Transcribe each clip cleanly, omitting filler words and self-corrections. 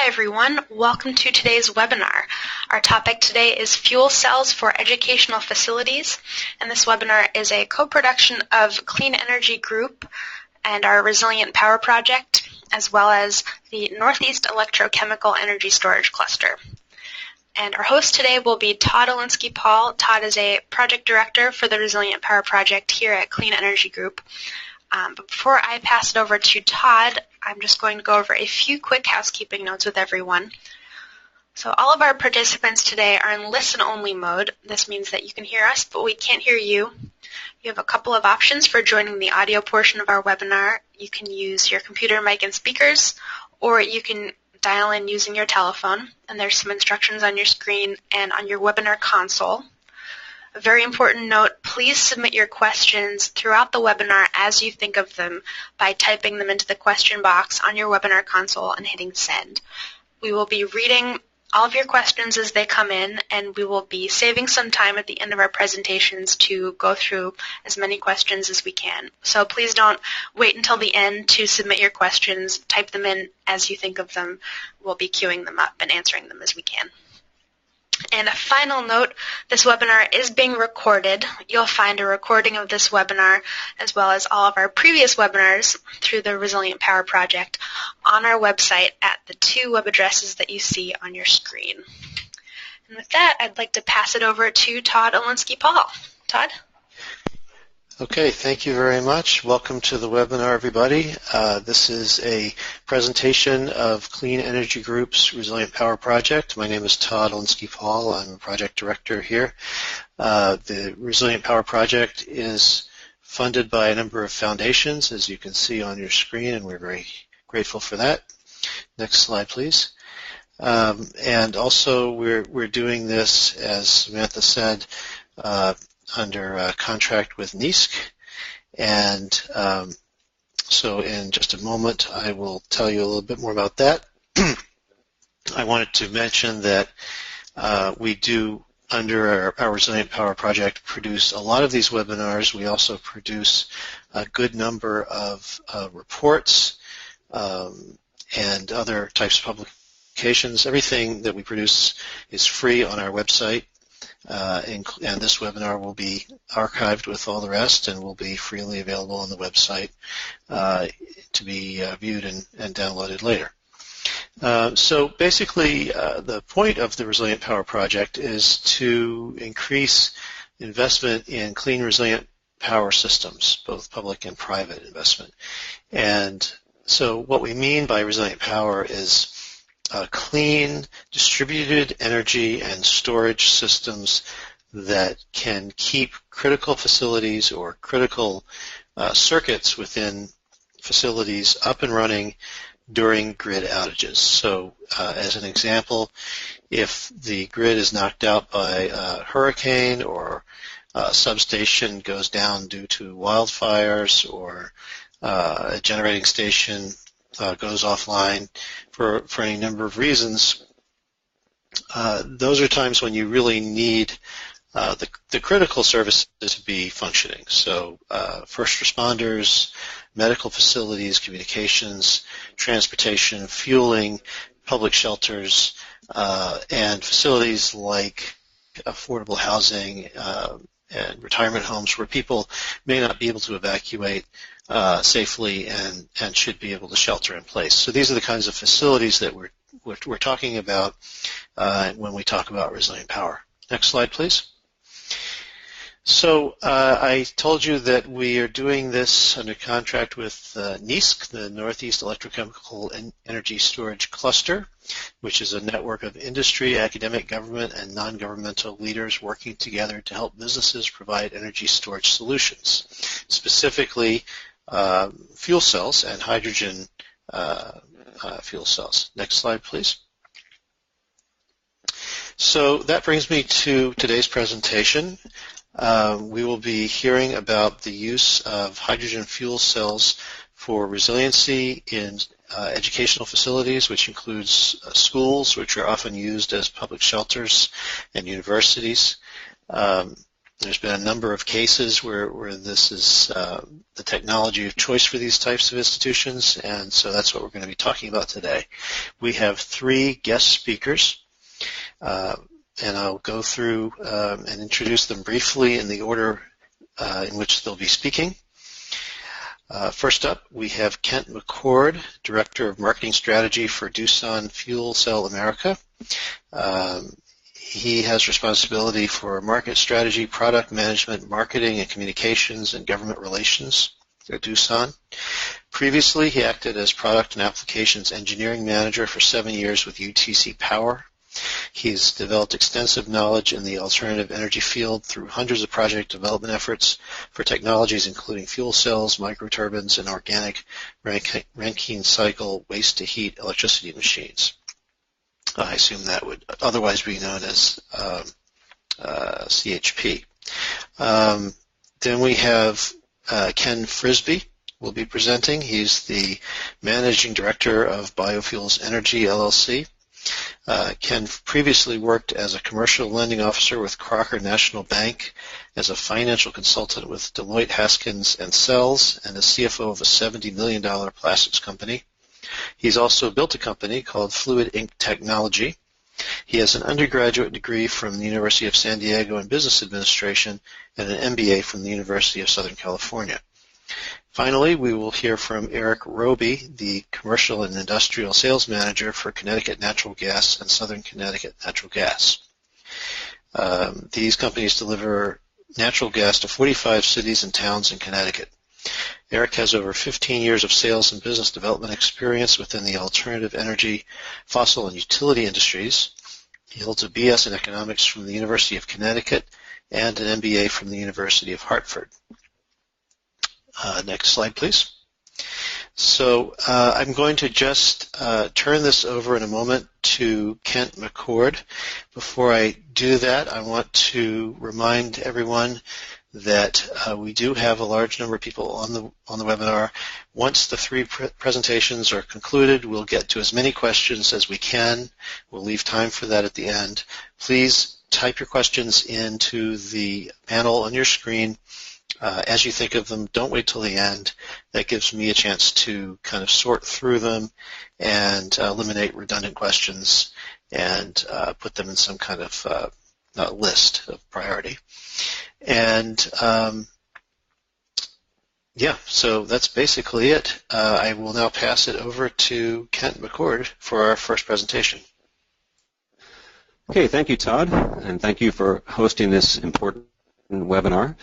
everyone. Welcome to today's webinar. Our topic today is fuel cells for educational facilities, and this webinar is a co-production of Clean Energy Group and our Resilient Power Project, as well as the Northeast Electrochemical Energy Storage Cluster. And our host today will be Todd Olinsky-Paul. Todd is a project director for the Resilient Power Project here at Clean Energy Group. But before I pass it over to Todd, I'm just going to go over a few quick housekeeping notes with everyone. So all of our participants today are in listen-only mode. This means that you can hear us, but we can't hear you. You have a couple of options for joining the audio portion of our webinar. You can use your computer, mic, and speakers, or you can dial in using your telephone, and there's some instructions on your screen and on your webinar console. A very important note, please submit your questions throughout the webinar as you think of them by typing them into the question box on your webinar console and hitting send. We will be reading all of your questions as they come in, and we will be saving some time at the end of our presentations to go through as many questions as we can. So please don't wait until the end to submit your questions. Type them in as you think of them. We'll be queuing them up and answering them as we can. And a final note, this webinar is being recorded. You'll find a recording of this webinar as well as all of our previous webinars through the Resilient Power Project on our website at the two web addresses that you see on your screen. And with that, I'd like to pass it over to Todd Olinsky-Paul. Todd? Okay, thank you very much. Welcome to the webinar, everybody. This is a presentation of Clean Energy Group's Resilient Power Project. My name is Todd Olinsky-Paul. I'm a project director here. The Resilient Power Project is funded by a number of foundations, as you can see on your screen, and we're very grateful for that. Next slide, please. And also, we're doing this, as Samantha said, under a contract with NEESC, and so in just a moment I will tell you a little bit more about that. I wanted to mention that we do, under our Resilient Power Project, produce a lot of these webinars. We also produce a good number of reports and other types of publications. Everything that we produce is free on our website. And this webinar will be archived with all the rest and will be freely available on the website to be viewed and downloaded later. So basically, the point of the Resilient Power Project is to increase investment in clean, resilient power systems, both public and private investment. And so what we mean by resilient power is clean, distributed energy and storage systems that can keep critical facilities or critical circuits within facilities up and running during grid outages. So as an example, if the grid is knocked out by a hurricane or a substation goes down due to wildfires or a generating station goes offline for any number of reasons, those are times when you really need the critical services to be functioning. So first responders, medical facilities, communications, transportation, fueling, public shelters, and facilities like affordable housing and retirement homes where people may not be able to evacuate safely and should be able to shelter in place. So these are the kinds of facilities that we're talking about when we talk about resilient power. Next slide, please. So I told you that we are doing this under contract with NEESC, the Northeast Electrochemical Energy Storage Cluster, which is a network of industry, academic, government, and non-governmental leaders working together to help businesses provide energy storage solutions, specifically fuel cells and hydrogen fuel cells. Next slide, please. So that brings me to today's presentation. We will be hearing about the use of hydrogen fuel cells for resiliency in educational facilities, which includes schools, which are often used as public shelters, and universities. There's been a number of cases where this is the technology of choice for these types of institutions, and so that's what we're going to be talking about today. We have 3 guest speakers, and I'll go through and introduce them briefly in the order in which they'll be speaking. First up, we have Kenneth McCord, Director of Marketing Strategy for Doosan Fuel Cell America. He has responsibility for market strategy, product management, marketing and communications, and government relations at Doosan. Previously, he acted as Product and Applications Engineering Manager for 7 years with UTC Power. He's developed extensive knowledge in the alternative energy field through hundreds of project development efforts for technologies including fuel cells, microturbines, and organic Rankine cycle waste-to-heat electricity machines. I assume that would otherwise be known as CHP. Then we have Ken Frisbie will be presenting. He's the Managing Director of Biofuels Energy, LLC. Ken previously worked as a commercial lending officer with Crocker National Bank, as a financial consultant with Deloitte Haskins & Sells, and as CFO of a $70 million plastics company. He's also built a company called Fluid Ink Technology. He has an undergraduate degree from the University of San Diego in Business Administration and an MBA from the University of Southern California. Finally, we will hear from Erik Robie, the Commercial and Industrial Sales Manager for Connecticut Natural Gas and Southern Connecticut Natural Gas. These companies deliver natural gas to 45 cities and towns in Connecticut. Erik has over 15 years of sales and business development experience within the alternative energy, fossil, and utility industries. He holds a BS in economics from the University of Connecticut and an MBA from the University of Hartford. Next slide, please. So I'm going to just turn this over in a moment to Kenneth McCord. Before I do that, I want to remind everyone that we do have a large number of people on the webinar. Once the 3 presentations are concluded, we'll get to as many questions as we can. We'll leave time for that at the end. Please type your questions into the panel on your screen as you think of them. Don't wait till the end. That gives me a chance to kind of sort through them and eliminate redundant questions and put them in some kind of list of priority. And yeah, so that's basically it. I will now pass it over to Kenneth McCord for our first presentation. Okay, thank you, Todd, and thank you for hosting this important webinar.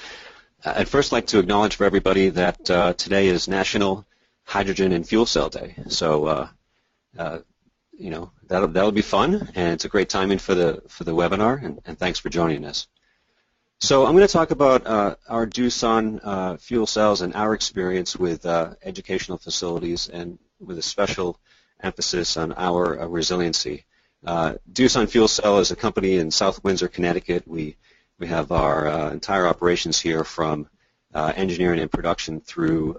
I'd first like to acknowledge for everybody that today is National Hydrogen and Fuel Cell Day. So, you know, that'll be fun, and it's a great timing for the webinar. And thanks for joining us. So I'm going to talk about our Doosan fuel cells and our experience with educational facilities, and with a special emphasis on our resiliency. Doosan Fuel Cell is a company in South Windsor, Connecticut. We have our entire operations here, from engineering and production through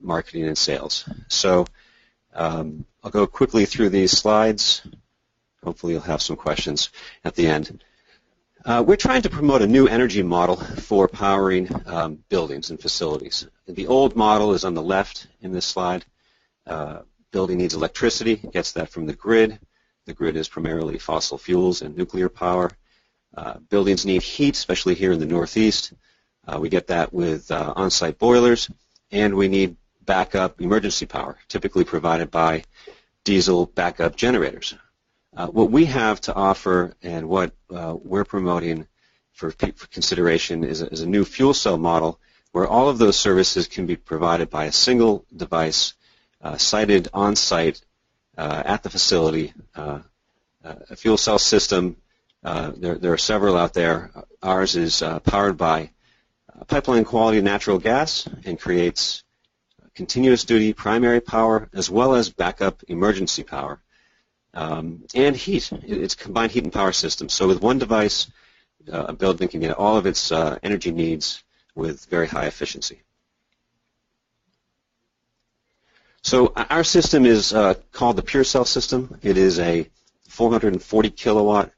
marketing and sales. So I'll go quickly through these slides. Hopefully you'll have some questions at the end. We're trying to promote a new energy model for powering buildings and facilities. The old model is on the left in this slide. Building needs electricity, gets that from the grid. The grid is primarily fossil fuels and nuclear power. Buildings need heat, especially here in the Northeast. We get that with on-site boilers, and we need backup emergency power, typically provided by diesel backup generators. What we have to offer, and what we're promoting for consideration, is a new fuel cell model where all of those services can be provided by a single device sited on-site at the facility. A fuel cell system, there are several out there. Ours is powered by pipeline quality natural gas and creates continuous duty primary power as well as backup emergency power. And heat. It's a combined heat and power system. So with one device, a building can get all of its energy needs with very high efficiency. So our system is called the Pure Cell system. It is a 440 kilowatt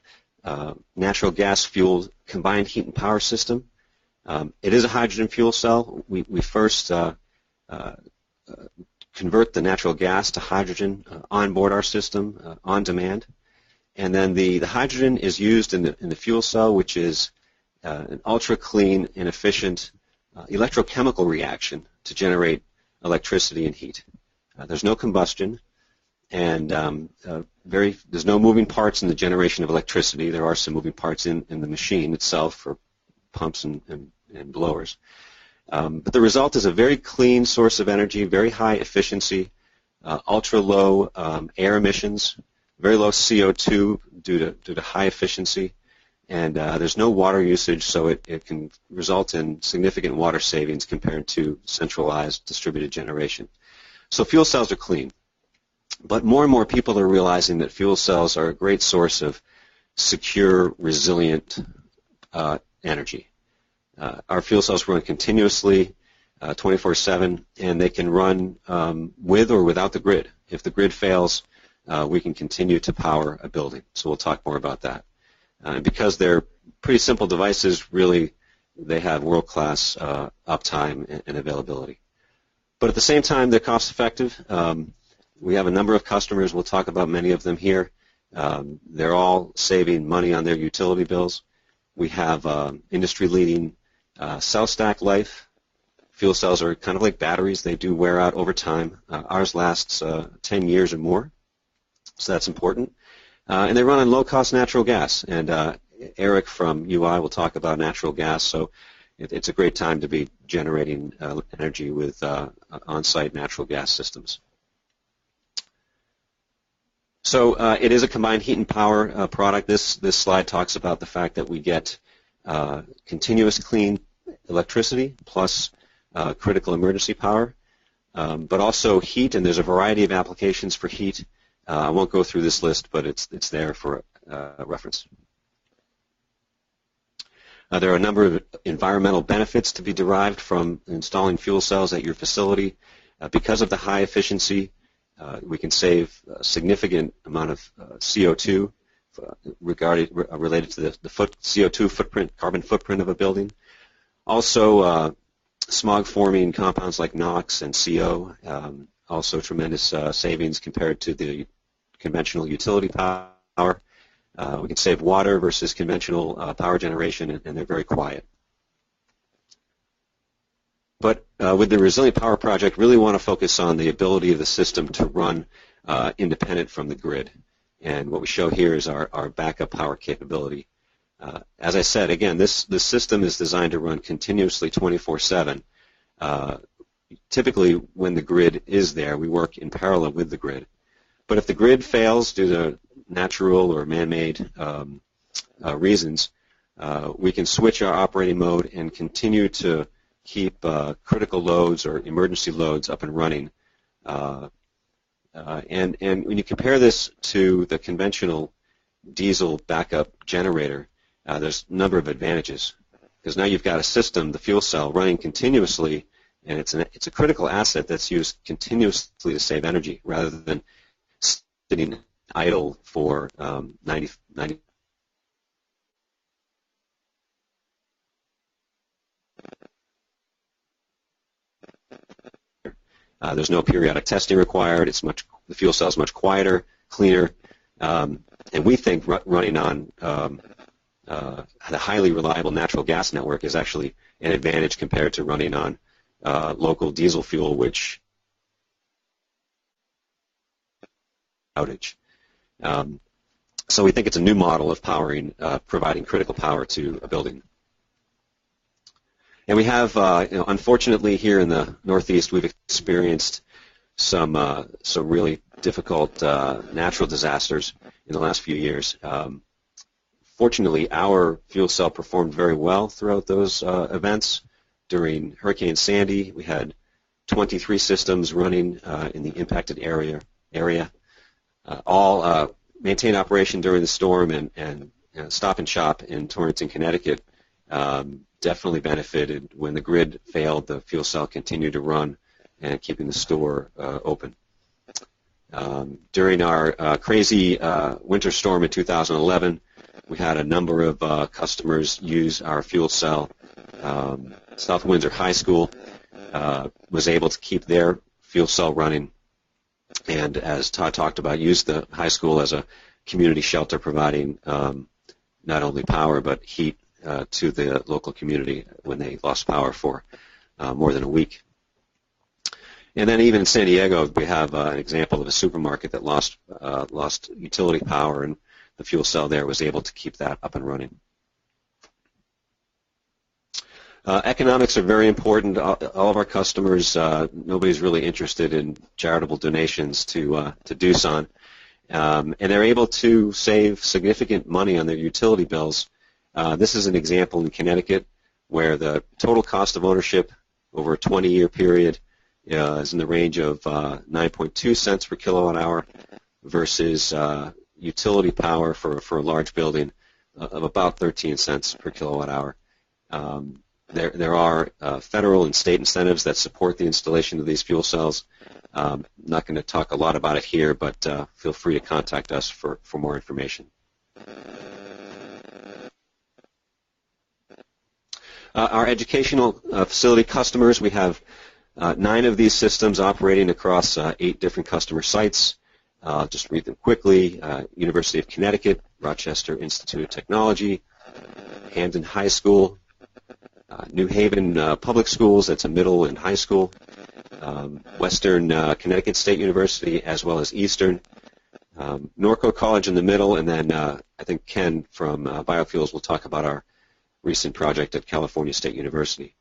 natural gas fueled combined heat and power system. It is a hydrogen fuel cell. We first convert the natural gas to hydrogen on board our system on demand. And then the hydrogen is used in the fuel cell, which is an ultra-clean and efficient electrochemical reaction to generate electricity and heat. There's no combustion, and there's no moving parts in the generation of electricity. There are some moving parts in the machine itself for pumps and blowers. But the result is a very clean source of energy, very high efficiency, ultra-low air emissions, very low CO2 due to high efficiency, and there's no water usage, so it can result in significant water savings compared to centralized distributed generation. So fuel cells are clean. But more and more people are realizing that fuel cells are a great source of secure, resilient energy. Our fuel cells run continuously, 24/7, and they can run with or without the grid. If the grid fails, we can continue to power a building. So we'll talk more about that. And because they're pretty simple devices, really, they have world-class uptime and availability. But at the same time, they're cost-effective. We have a number of customers. We'll talk about many of them here. They're all saving money on their utility bills. We have industry-leading cell stack life. Fuel cells are kind of like batteries. They do wear out over time. Ours lasts 10 years or more, so that's important. And they run on low-cost natural gas. And Erik from UI will talk about natural gas, so it's a great time to be generating energy with on-site natural gas systems. So it is a combined heat and power product. This slide talks about the fact that we get continuous clean electricity plus critical emergency power, but also heat, and there's a variety of applications for heat. I won't go through this list, but it's there for reference. There are a number of environmental benefits to be derived from installing fuel cells at your facility. Because of the high efficiency, we can save a significant amount of CO2 related to the CO2 footprint, carbon footprint of a building. Also, smog-forming compounds like NOx and CO, also tremendous savings compared to the conventional utility power. We can save water versus conventional power generation, and they're very quiet. But with the Resilient Power Project, really want to focus on the ability of the system to run independent from the grid. And what we show here is our backup power capability. As I said, again, this system is designed to run continuously 24/7. Typically, when the grid is there, we work in parallel with the grid. But if the grid fails due to natural or man-made reasons, we can switch our operating mode and continue to keep critical loads or emergency loads up and running. And when you compare this to the conventional diesel backup generator, there's a number of advantages. Because now you've got a system, the fuel cell, running continuously, and it's a critical asset that's used continuously to save energy rather than sitting idle for 90. There's no periodic testing required. The fuel cell is much quieter, cleaner, and we think running on the highly reliable natural gas network is actually an advantage compared to running on local diesel fuel, which outage. So we think it's a new model of powering, providing critical power to a building. And we have, unfortunately, here in the Northeast, we've experienced some really difficult natural disasters in the last few years. Fortunately, our fuel cell performed very well throughout those events. During Hurricane Sandy, we had 23 systems running in the impacted area. All maintained operation during the storm, and Stop and Shop in Torrington, Connecticut, definitely benefited. When the grid failed, the fuel cell continued to run and keeping the store open. During our crazy winter storm in 2011, We had a number of customers use our fuel cell. South Windsor High School was able to keep their fuel cell running, and as Todd talked about, used the high school as a community shelter, providing not only power but heat to the local community when they lost power for more than a week. And then even in San Diego, we have an example of a supermarket that lost utility power, and the fuel cell there was able to keep that up and running. Economics are very important. All of our customers, nobody's really interested in charitable donations to Doosan, and they're able to save significant money on their utility bills. This is an example in Connecticut where the total cost of ownership over a 20-year period is in the range of 9.2 cents per kilowatt hour versus utility power for a large building of about 13 cents per kilowatt hour. There are federal and state incentives that support the installation of these fuel cells. I'm not going to talk a lot about it here, but feel free to contact us for more information. Our educational facility customers, we have 9 of these systems operating across 8 different customer sites. I'll just read them quickly. University of Connecticut, Rochester Institute of Technology, Hamden High School, New Haven Public Schools, that's a middle and high school, Western Connecticut State University, as well as Eastern, Norco College in the middle, and then I think Ken from Biofuels will talk about our recent project at California State University.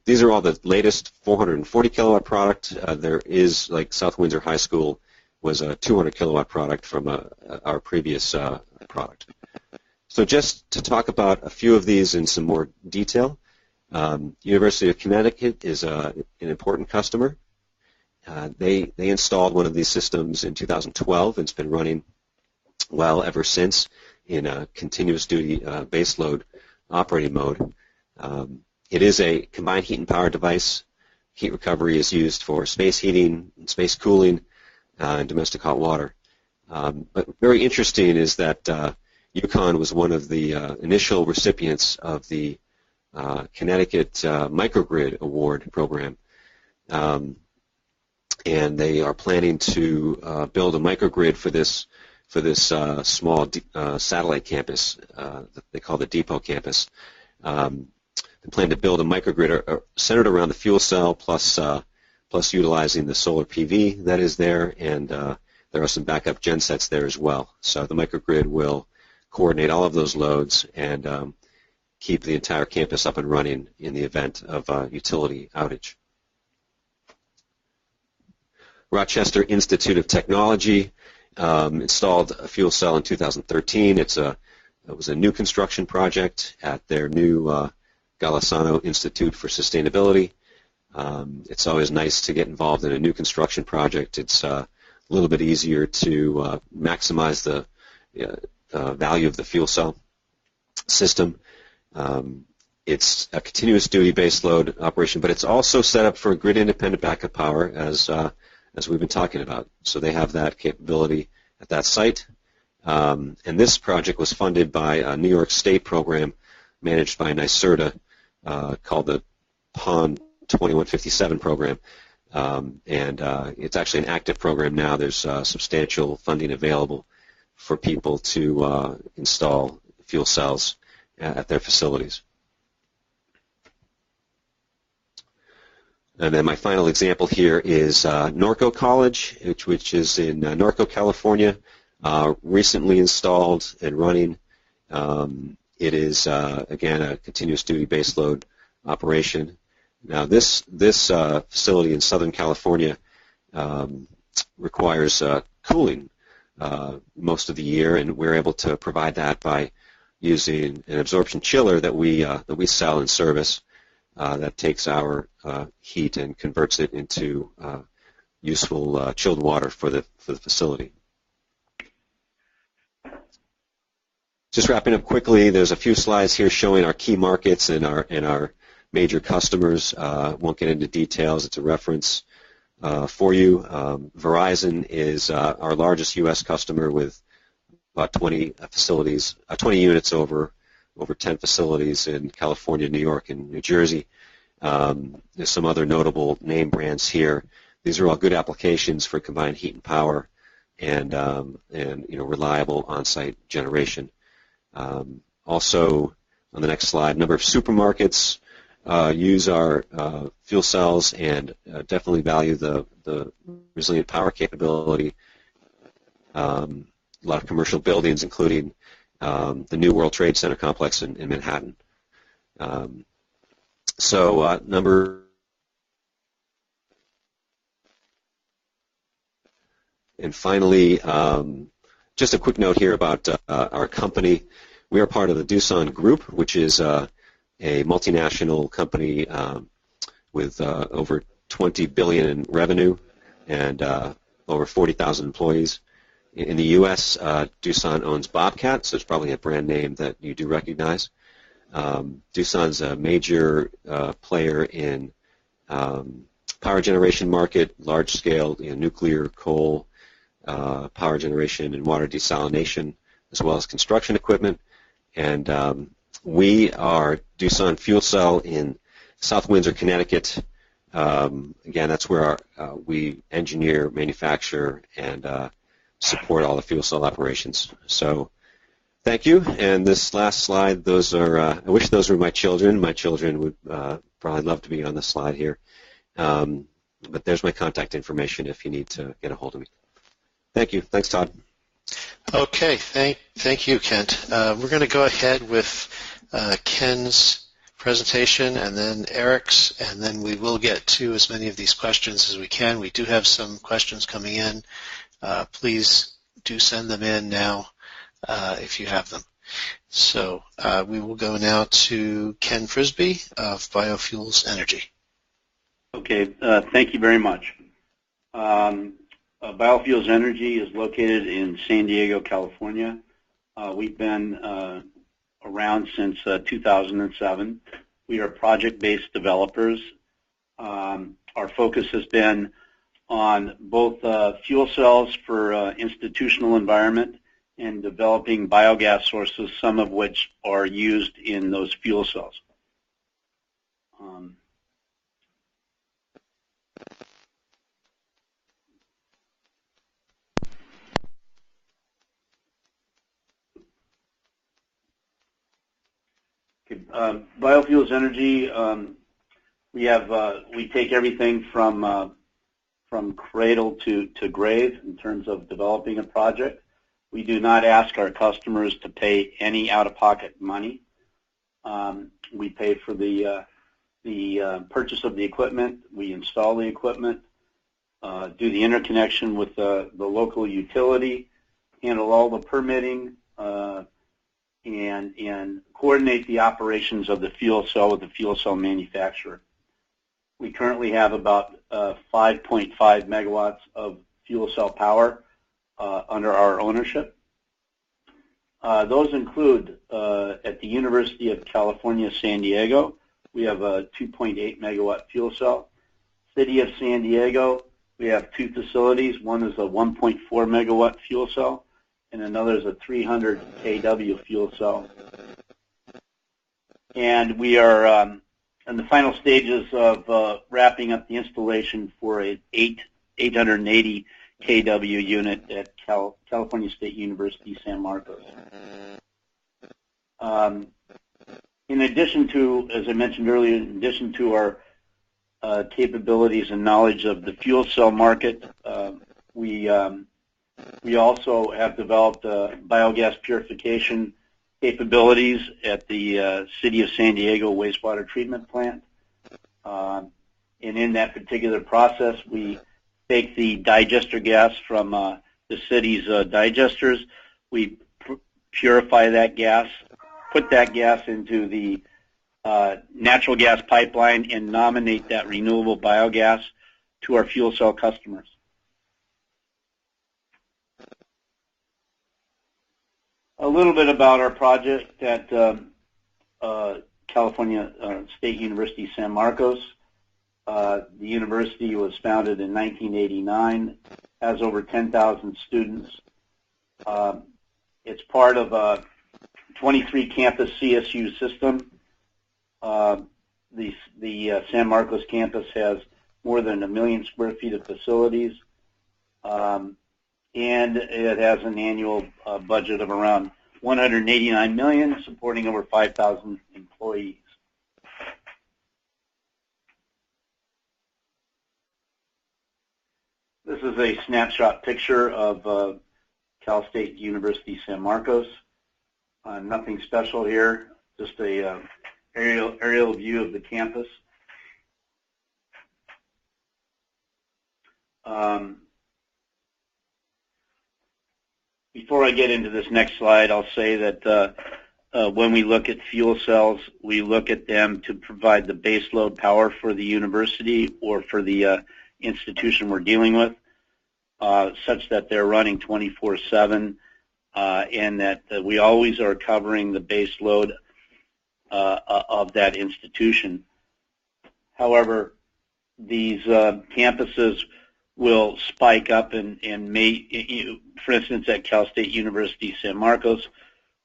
These are all the latest 440 kilowatt product. There is, like South Windsor High School, was a 200 kilowatt product from our previous product. So just to talk about a few of these in some more detail, University of Connecticut is an important customer. They installed one of these systems in 2012, and it's been running well ever since in a continuous duty baseload operating mode. It is a combined heat and power device. Heat recovery is used for space heating, space cooling, and domestic hot water. But very interesting is that UConn was one of the initial recipients of the Connecticut Microgrid Award program, and they are planning to build a microgrid for this small satellite campus that they call the Depot campus. They plan to build a microgrid centered around the fuel cell plus utilizing the solar PV that is there, and there are some backup gensets there as well. So the microgrid will coordinate all of those loads and keep the entire campus up and running in the event of a utility outage. Rochester Institute of Technology installed a fuel cell in 2013. It was a new construction project at their new Golisano Institute for Sustainability. It's always nice to get involved in a new construction project. It's a little bit easier to maximize the value of the fuel cell system. It's a continuous duty baseload operation, but it's also set up for grid independent backup power as we've been talking about. So they have that capability at that site. And this project was funded by a New York State program managed by NYSERDA called the PON 2157 program. And it's actually an active program now. There's substantial funding available for people to install fuel cells at their facilities. And then my final example here is Norco College, which is in Norco, California, recently installed and running. It is, again, a continuous duty baseload operation. Now, this facility in Southern California requires cooling most of the year, and we're able to provide that by using an absorption chiller that we sell and service that takes our heat and converts it into useful chilled water for the facility. Just wrapping up quickly, there's a few slides here showing our key markets and our major customers. Won't get into details. It's a reference for you. Verizon is our largest U.S. customer with about 20 facilities, 20 units over 10 facilities in California, New York, and New Jersey. There's some other notable name brands here. These are all good applications for combined heat and power and reliable on-site generation. Also, on the next slide, a number of supermarkets use our fuel cells and definitely value the resilient power capability. A lot of commercial buildings, including the new World Trade Center complex in Manhattan. And finally, just a quick note here about our company. We are part of the Doosan Group, which is a multinational company with over $20 billion in revenue and over 40,000 employees. In the U.S., Doosan owns Bobcat, so it's probably a brand name that you do recognize. Doosan's a major player in power generation market, large-scale nuclear, coal, power generation, and water desalination, as well as construction equipment. And we are Doosan Fuel Cell in South Windsor, Connecticut. Again, that's where we engineer, manufacture, and support all the fuel cell operations. So thank you. And this last slide, those are, I wish those were my children. My children would probably love to be on this slide here. But there's my contact information if you need to get a hold of me. Thank you. Thanks, Todd. Okay, thank you, Kent. We're going to go ahead with Ken's presentation and then Erik's, and then we will get to as many of these questions as we can. We do have some questions coming in. Please do send them in now if you have them. So we will go now to Ken Frisbie of Biofuels Energy. Okay, thank you very much. Biofuels Energy is located in San Diego, California. We've been around since 2007. We are project-based developers. Our focus has been on both fuel cells for institutional environment and developing biogas sources, some of which are used in those fuel cells. Biofuels Energy, we take everything from cradle to grave in terms of developing a project. We do not ask our customers to pay any out-of-pocket money. We pay for the purchase of the equipment. We install the equipment, do the interconnection with the local utility, handle all the permitting, and coordinate the operations of the fuel cell with the fuel cell manufacturer. We currently have about 5.5 megawatts of fuel cell power under our ownership. Those include at the University of California, San Diego, we have a 2.8 megawatt fuel cell. City of San Diego, we have two facilities. One is a 1.4 megawatt fuel cell, and another is a 300 kW fuel cell. And we are in the final stages of wrapping up the installation for an 880 kW unit at California State University San Marcos. In addition to, as I mentioned earlier, in addition to our capabilities and knowledge of the fuel cell market, we also have developed biogas purification capabilities at the City of San Diego wastewater treatment plant. And in that particular process, we take the digester gas from the city's digesters. We purify that gas, put that gas into the natural gas pipeline, and nominate that renewable biogas to our fuel cell customers. A little bit about our project at California State University San Marcos. The university was founded in 1989, has over 10,000 students. It's part of a 23-campus CSU system. The San Marcos campus has more than 1 million square feet of facilities, and it has an annual budget of around $189 million, supporting over 5,000 employees. This is a snapshot picture of Cal State University San Marcos. Nothing special here, just a aerial view of the campus. Before I get into this next slide, I'll say that when we look at fuel cells, we look at them to provide the baseload power for the university or for the institution we're dealing with, such that they're running 24/7, and that we always are covering the base load of that institution. However, these campuses will spike up and may, for instance, at Cal State University San Marcos,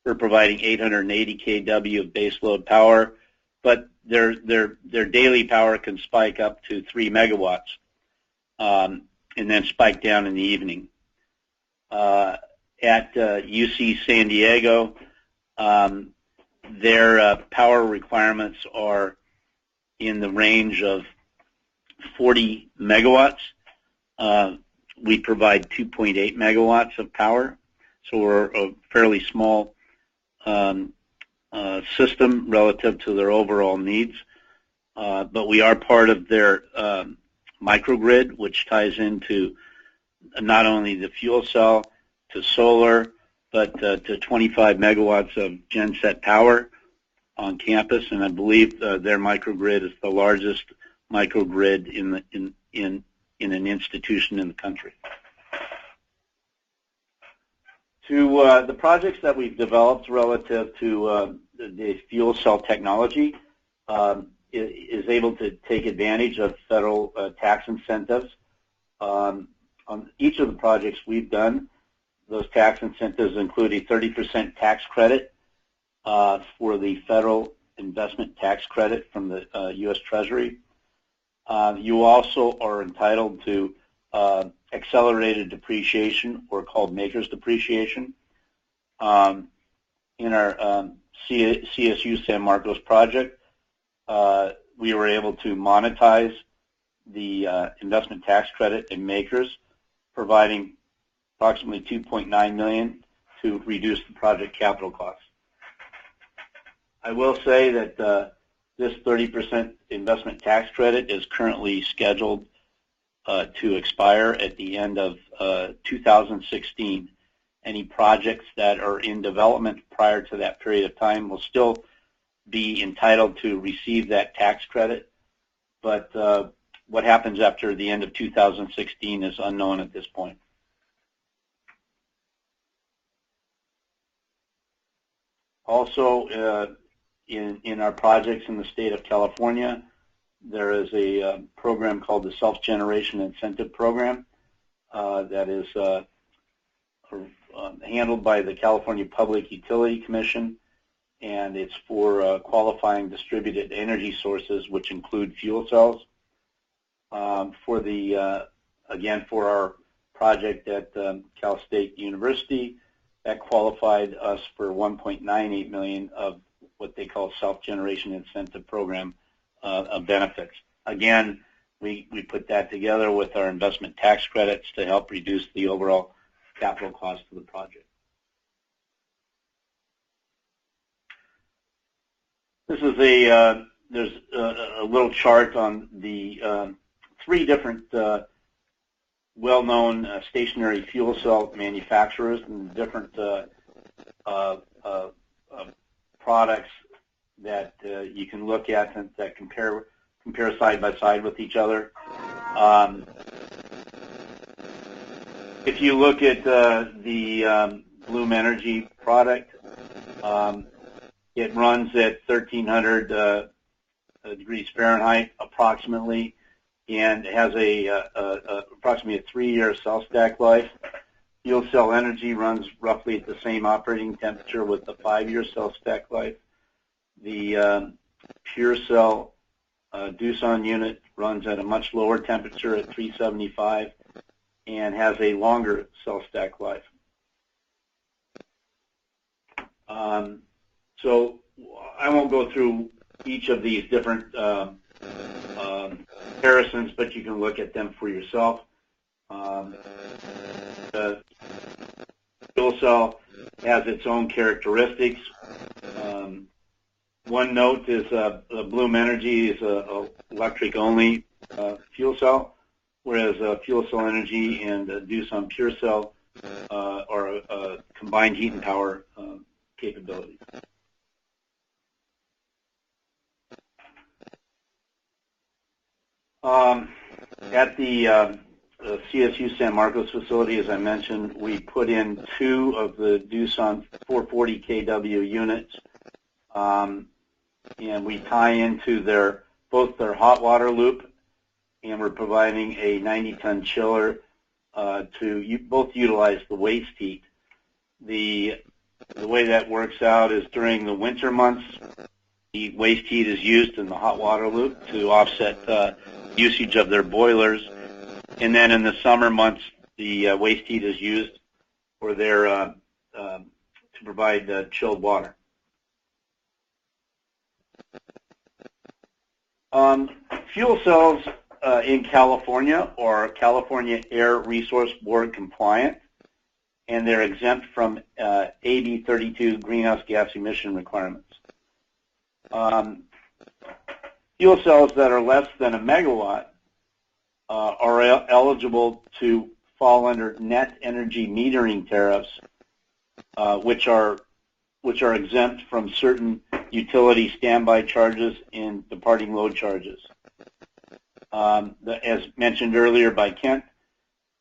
we're providing 880 kW of baseload power, but their daily power can spike up to 3 megawatts and then spike down in the evening. At UC San Diego, their power requirements are in the range of 40 megawatts. We provide 2.8 megawatts of power, so we're a fairly small system relative to their overall needs. But we are part of their microgrid, which ties into not only the fuel cell to solar, but to 25 megawatts of genset power on campus, and I believe their microgrid is the largest microgrid in an institution in the country. To the projects that we've developed relative to the fuel cell technology, is able to take advantage of federal tax incentives. On each of the projects we've done, those tax incentives include a 30% tax credit for the federal investment tax credit from the U.S. Treasury. You also are entitled to accelerated depreciation, or called maker's depreciation. In our CSU San Marcos project, we were able to monetize the investment tax credit in makers, providing approximately $2.9 million to reduce the project capital costs. I will say that this 30% investment tax credit is currently scheduled to expire at the end of 2016. Any projects that are in development prior to that period of time will still be entitled to receive that tax credit, but what happens after the end of 2016 is unknown at this point. Also, in our projects in the state of California, there is a program called the Self-Generation Incentive Program that is handled by the California Public Utility Commission, and it's for qualifying distributed energy sources, which include fuel cells. For the again, for our project at Cal State University, that qualified us for $1.98 million of what they call Self-Generation Incentive Program benefits. Again, we put that together with our investment tax credits to help reduce the overall capital cost of the project. This is there's a little chart on the 3 different well-known stationary fuel cell manufacturers and different products that you can look at and that compare side by side with each other. If you look at the Bloom Energy product, it runs at 1,300 degrees Fahrenheit approximately, and has approximately a 3-year cell stack life. Fuel cell energy runs roughly at the same operating temperature with the 5-year cell stack life. The pure cell Doosan unit runs at a much lower temperature at 375 and has a longer cell stack life. So I won't go through each of these different comparisons, but you can look at them for yourself. The fuel cell has its own characteristics. One note is Bloom Energy is a electric-only fuel cell, whereas fuel cell energy and Doosan pure cell are combined heat and power capabilities. At the CSU San Marcos facility, as I mentioned, we put in 2 of the Doosan 440 kW units, and we tie into both their hot water loop, and we're providing a 90-ton chiller to both utilize the waste heat. The way that works out is during the winter months, the waste heat is used in the hot water loop to offset usage of their boilers, and then in the summer months, the waste heat is used for their to provide chilled water. Fuel cells in California are California Air Resource Board compliant, and they're exempt from AB 32 greenhouse gas emission requirements. Fuel cells that are less than a megawatt are eligible to fall under net energy metering tariffs, which are exempt from certain utility standby charges and departing load charges. As mentioned earlier by Kent,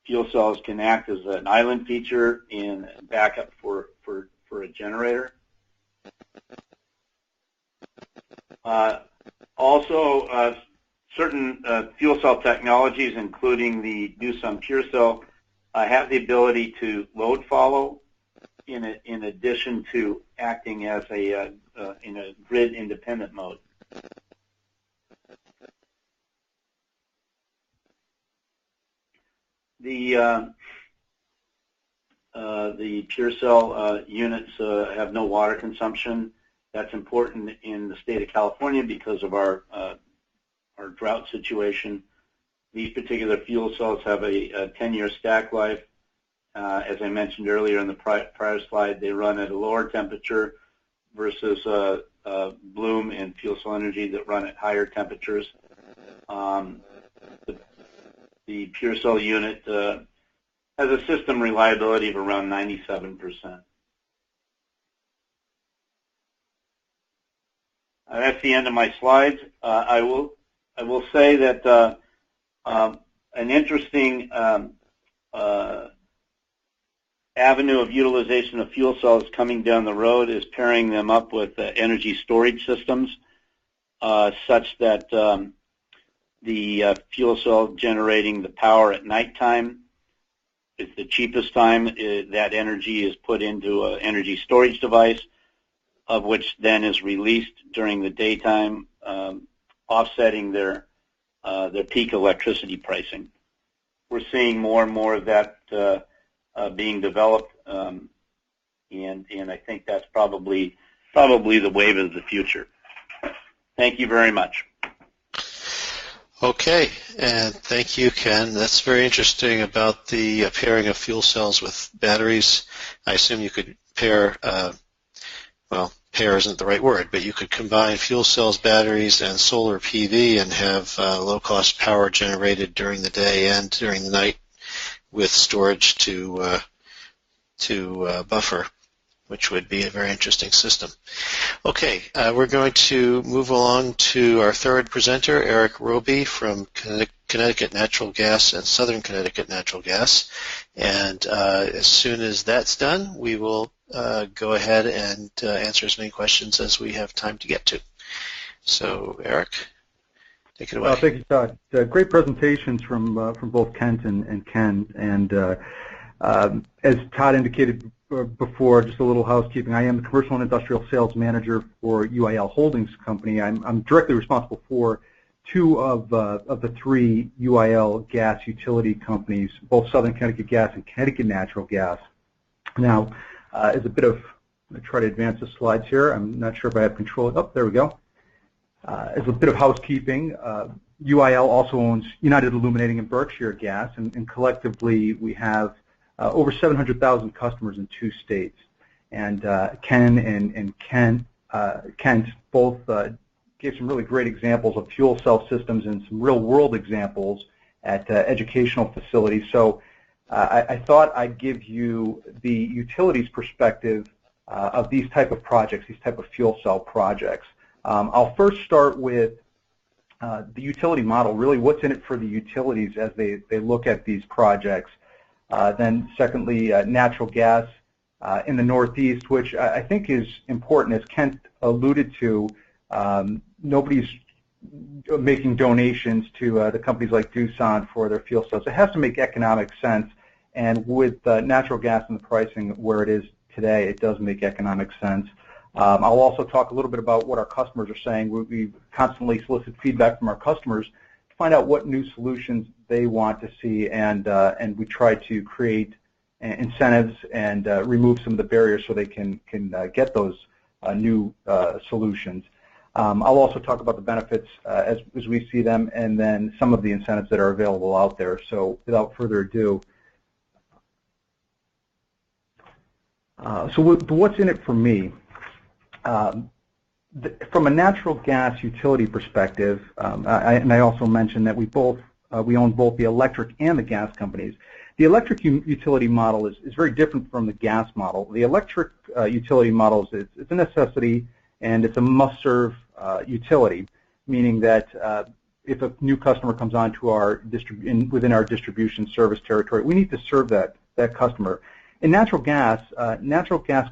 fuel cells can act as an island feature and backup for a generator. Also, certain fuel cell technologies, including the Doosan Pure Cell, have the ability to load follow in addition to acting as in a grid independent mode. The Pure Cell units have no water consumption. That's important in the state of California because of our drought situation. These particular fuel cells have a 10-year stack life. As I mentioned earlier in the prior slide, they run at a lower temperature versus Bloom and fuel cell energy that run at higher temperatures. The Pure Cell unit has a system reliability of around 97%. That's the end of my slides. I will say that an interesting avenue of utilization of fuel cells coming down the road is pairing them up with energy storage systems, such that the fuel cell generating the power at nighttime is the cheapest time. That energy is put into an energy storage device, of which then is released during the daytime, offsetting their peak electricity pricing. We're seeing more and more of that being developed, and I think that's probably the wave of the future. Thank you very much. Okay, and thank you, Ken. That's very interesting about the pairing of fuel cells with batteries. I assume you could pair, well, pair isn't the right word, but you could combine fuel cells, batteries, and solar PV and have low-cost power generated during the day and during the night with storage to buffer, which would be a very interesting system. Okay, we're going to move along to our third presenter, Erik Roby from Connecticut Natural Gas and Southern Connecticut Natural Gas. And as soon as that's done, we will go ahead and answer as many questions as we have time to get to. So, Erik, take it away. Thank you, Todd. Great presentations from both Kent and Ken. And As Todd indicated before, just a little housekeeping, I am the Commercial and Industrial Sales Manager for UIL Holdings Company. I'm directly responsible for two of the three UIL gas utility companies, both Southern Connecticut Gas and Connecticut Natural Gas. Now, as a bit of, I'm going to try to advance the slides here. I'm not sure if I have control. Oh, there we go. As a bit of housekeeping, UIL also owns United Illuminating and Berkshire Gas, and collectively we have over 700,000 customers in 2 states. And Ken and Kent both gave some really great examples of fuel cell systems and some real-world examples at educational facilities. So I thought I'd give you the utilities perspective of these type of projects, these type of fuel cell projects. I'll first start with the utility model, really what's in it for the utilities as they look at these projects. Then secondly, natural gas in the Northeast, which I think is important. As Kent alluded to, nobody's making donations to the companies like Doosan for their fuel cells. It has to make economic sense, and with natural gas and the pricing where it is today, it does make economic sense. I'll also talk a little bit about what our customers are saying. We constantly solicit feedback from our customers to find out what new solutions they want to see, and we try to create incentives and remove some of the barriers so they can get those new solutions. I'll also talk about the benefits as we see them, and then some of the incentives that are available out there. So without further ado, so what's in it for me? From a natural gas utility perspective, and I also mentioned that we own both the electric and the gas companies. The electric utility model is very different from the gas model. The electric utility model is a necessity and it's a must-serve utility, meaning that if a new customer comes onto within our distribution service territory, we need to serve that customer. In natural gas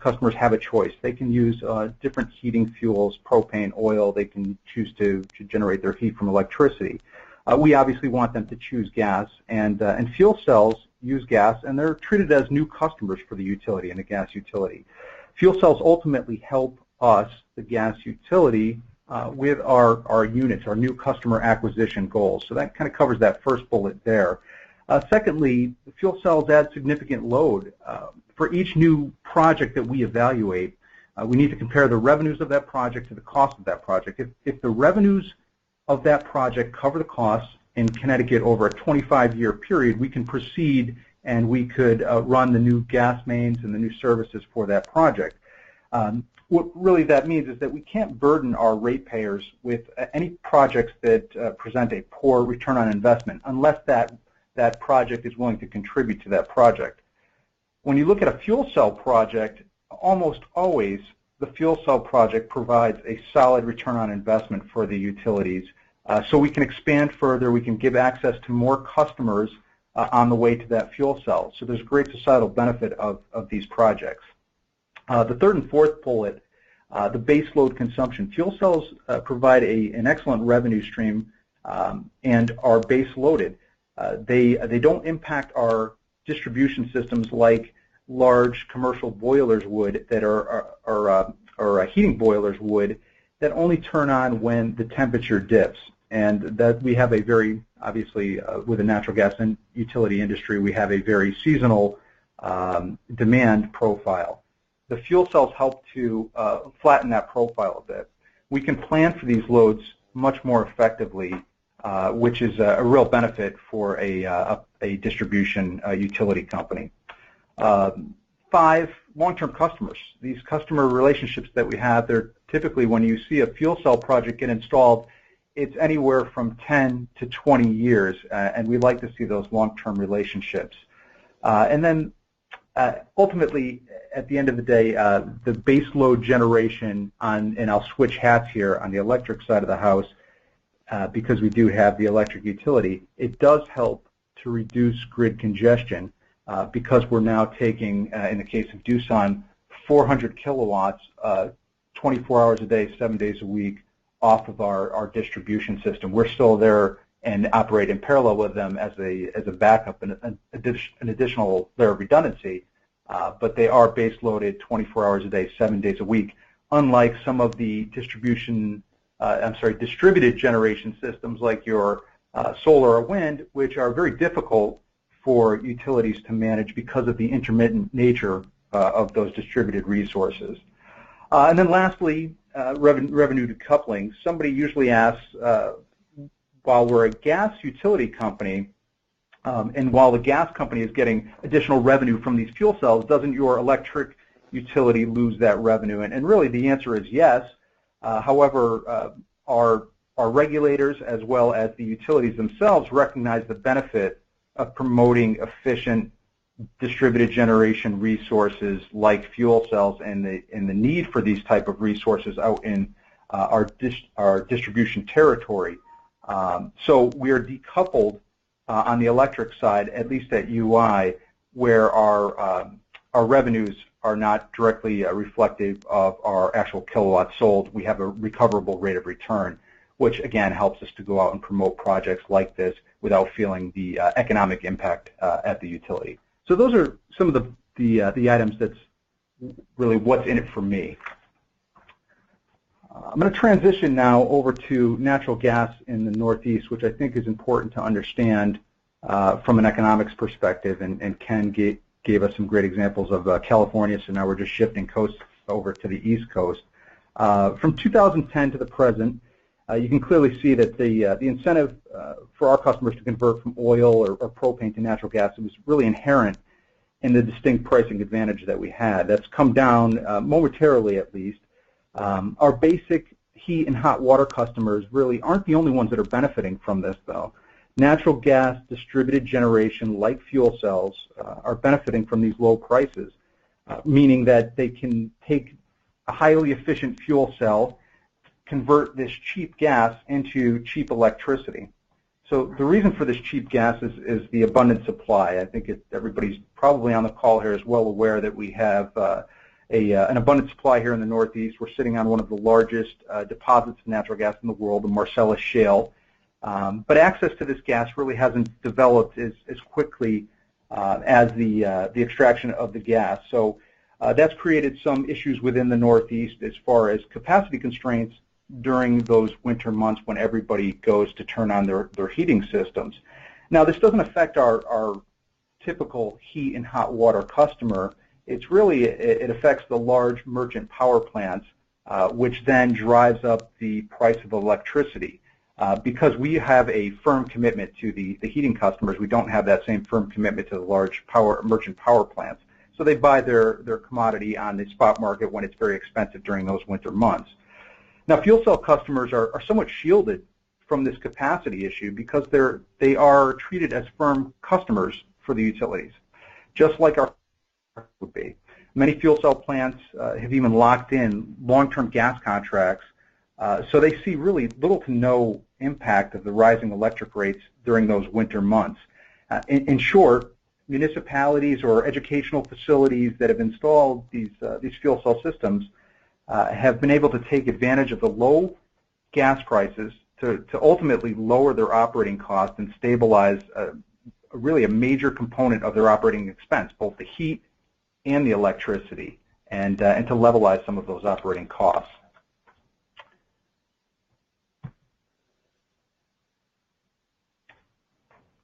customers have a choice. They can use different heating fuels, propane, oil. They can choose to generate their heat from electricity. We obviously want them to choose gas, and fuel cells use gas, and they're treated as new customers for the utility and the gas utility. Fuel cells ultimately help us, the gas utility, with our units, our new customer acquisition goals. So that kind of covers that first bullet there. Secondly, the fuel cells add significant load. For each new project that we evaluate, we need to compare the revenues of that project to the cost of that project. If the revenues of that project cover the costs in Connecticut over a 25-year period, we can proceed and we could run the new gas mains and the new services for that project. What really that means is that we can't burden our ratepayers with any projects that present a poor return on investment unless that project is willing to contribute to that project. When you look at a fuel cell project, almost always the fuel cell project provides a solid return on investment for the utilities. So we can expand further, we can give access to more customers on the way to that fuel cell. So there's great societal benefit of these projects. The third and fourth bullet, the base load consumption. Fuel cells provide an excellent revenue stream and are base loaded. They don't impact our distribution systems like large commercial boilers would that are heating boilers would that only turn on when the temperature dips. And that we have a very, obviously, with the natural gas and utility industry, we have a very seasonal demand profile. The fuel cells help to flatten that profile a bit. We can plan for these loads much more effectively, which is a real benefit for a distribution utility company. 5, long-term customers. These customer relationships that we have, they're typically, when you see a fuel cell project get installed, it's anywhere from 10 to 20 years, and we like to see those long-term relationships. And then ultimately, at the end of the day, the base load generation and I'll switch hats here on the electric side of the house, because we do have the electric utility, it does help to reduce grid congestion because we're now taking, in the case of Doosan, 400 kilowatts 24 hours a day, 7 days a week off of our distribution system. We're still there and operate in parallel with them as a backup and an additional layer of redundancy, but they are base loaded 24 hours a day, 7 days a week, unlike some of the distributed generation systems like your solar or wind, which are very difficult for utilities to manage because of the intermittent nature of those distributed resources. And then lastly, revenue decoupling. Somebody usually asks, while we're a gas utility company, and while the gas company is getting additional revenue from these fuel cells, doesn't your electric utility lose that revenue? And really the answer is yes. However, our regulators as well as the utilities themselves recognize the benefit of promoting efficient distributed generation resources like fuel cells and the need for these type of resources out in our distribution territory. So we are decoupled on the electric side, at least at UI, where our revenues are not directly reflective of our actual kilowatts sold. We have a recoverable rate of return, which again helps us to go out and promote projects like this without feeling the economic impact at the utility. So those are some of the items that's really what's in it for me. I'm going to transition now over to natural gas in the Northeast, which I think is important to understand from an economics perspective, and Ken gave us some great examples of California, so now we're just shifting coast over to the East Coast. From 2010 to the present, you can clearly see that the incentive for our customers to convert from oil or propane to natural gas was really inherent in the distinct pricing advantage that we had. That's come down momentarily at least. Our basic heat and hot water customers really aren't the only ones that are benefiting from this, though. Natural gas distributed generation, like fuel cells, are benefiting from these low prices, meaning that they can take a highly efficient fuel cell, convert this cheap gas into cheap electricity. So the reason for this cheap gas is the abundant supply. I think everybody's probably on the call here is well aware that we have an abundant supply here in the Northeast. We're sitting on one of the largest deposits of natural gas in the world, the Marcellus Shale. But access to this gas really hasn't developed as quickly as the extraction of the gas. So that's created some issues within the Northeast as far as capacity constraints during those winter months when everybody goes to turn on their heating systems. Now, this doesn't affect our typical heat and hot water customer. It's really, it affects the large merchant power plants, which then drives up the price of electricity. Because we have a firm commitment to the heating customers, we don't have that same firm commitment to the large merchant power plants. So they buy their commodity on the spot market when it's very expensive during those winter months. Now, fuel cell customers are somewhat shielded from this capacity issue because they are treated as firm customers for the utilities, just like our would be. Many fuel cell plants have even locked in long-term gas contracts, so they see really little to no impact of the rising electric rates during those winter months. In short, municipalities or educational facilities that have installed these fuel cell systems have been able to take advantage of the low gas prices to ultimately lower their operating costs and stabilize really a major component of their operating expense, both the heat and the electricity, and to levelize some of those operating costs.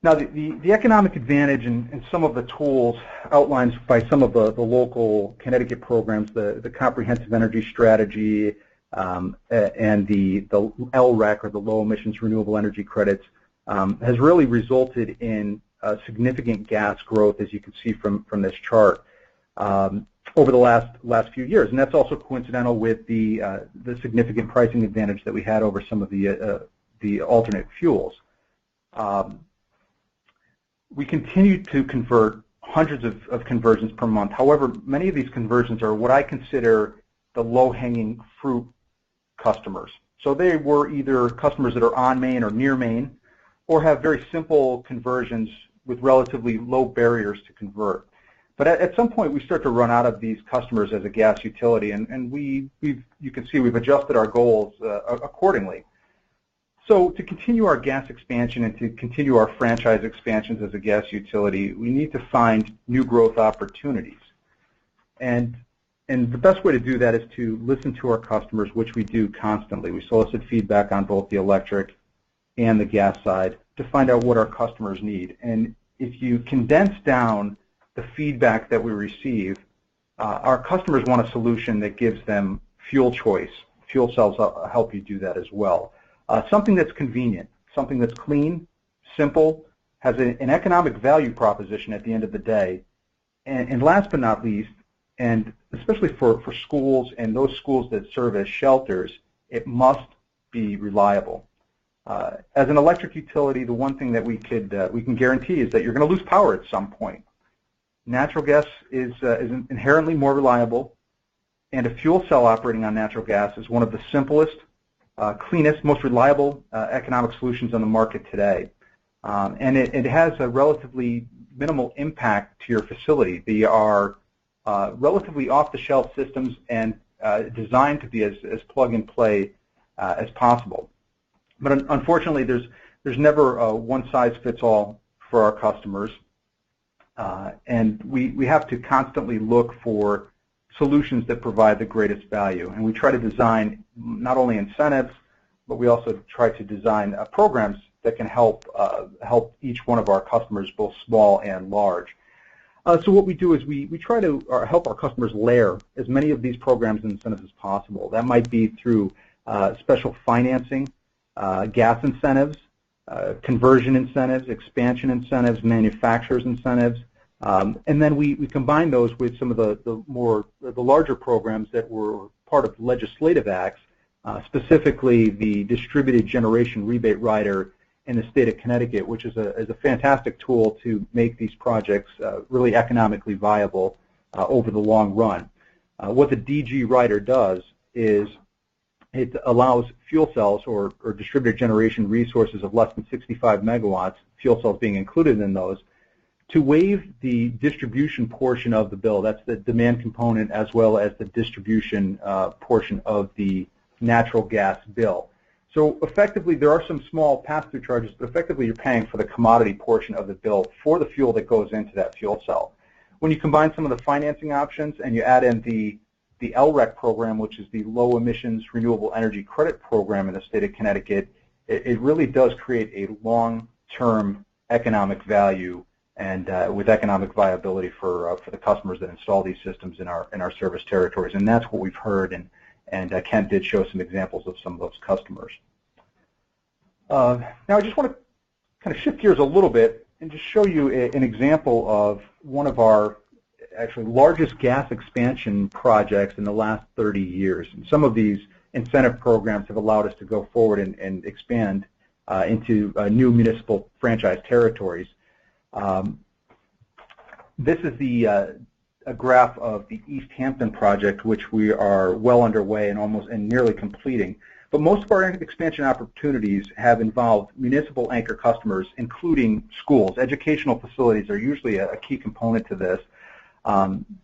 Now, the economic advantage and some of the tools outlined by some of the local Connecticut programs, the Comprehensive Energy Strategy and the LREC, or the Low Emissions Renewable Energy Credits, has really resulted in significant gas growth, as you can see from this chart, over the last few years. And that's also coincidental with the significant pricing advantage that we had over some of the alternate fuels. We continue to convert hundreds of conversions per month. However, many of these conversions are what I consider the low-hanging fruit customers. So they were either customers that are on main or near main, or have very simple conversions with relatively low barriers to convert. But at some point, we start to run out of these customers as a gas utility, and you can see we've adjusted our goals accordingly. So to continue our gas expansion and to continue our franchise expansions as a gas utility, we need to find new growth opportunities. And the best way to do that is to listen to our customers, which we do constantly. We solicit feedback on both the electric and the gas side to find out what our customers need. And if you condense down the feedback that we receive, our customers want a solution that gives them fuel choice. Fuel cells help you do that as well. Something that's convenient, something that's clean, simple, has an economic value proposition at the end of the day. And last but not least, and especially for schools and those schools that serve as shelters, it must be reliable. As an electric utility, the one thing that we can guarantee is that you're going to lose power at some point. Natural gas is inherently more reliable, and a fuel cell operating on natural gas is one of the simplest, cleanest, most reliable economic solutions on the market today. And it has a relatively minimal impact to your facility. They are relatively off-the-shelf systems and designed to be as plug-and-play as possible. But unfortunately, there's never a one-size-fits-all for our customers, and we have to constantly look for solutions that provide the greatest value. And we try to design not only incentives, but we also try to design programs that can help each one of our customers, both small and large. So what we do is we try to help our customers layer as many of these programs and incentives as possible. That might be through special financing, gas incentives, conversion incentives, expansion incentives, manufacturers incentives, and then we combine those with some of the larger programs that were part of legislative acts, specifically the distributed generation rebate rider in the state of Connecticut, which is a fantastic tool to make these projects really economically viable over the long run. What the DG rider does is it allows fuel cells or distributed generation resources of less than 65 megawatts, fuel cells being included in those, to waive the distribution portion of the bill. That's the demand component as well as the distribution portion of the natural gas bill. So effectively, there are some small pass-through charges, but effectively you're paying for the commodity portion of the bill for the fuel that goes into that fuel cell. When you combine some of the financing options and you add in the LREC program, which is the Low Emissions Renewable Energy Credit Program in the state of Connecticut, it really does create a long-term economic value and with economic viability for the customers that install these systems in our service territories. And that's what we've heard, and Kent did show some examples of some of those customers. Now I just want to kind of shift gears a little bit and just show you an example of one of our actually largest gas expansion projects in the last 30 years. And some of these incentive programs have allowed us to go forward and expand into new municipal franchise territories. This is a graph of the East Hampton project, which we are well underway and nearly completing. But most of our expansion opportunities have involved municipal anchor customers, including schools. Educational facilities are usually a key component to this.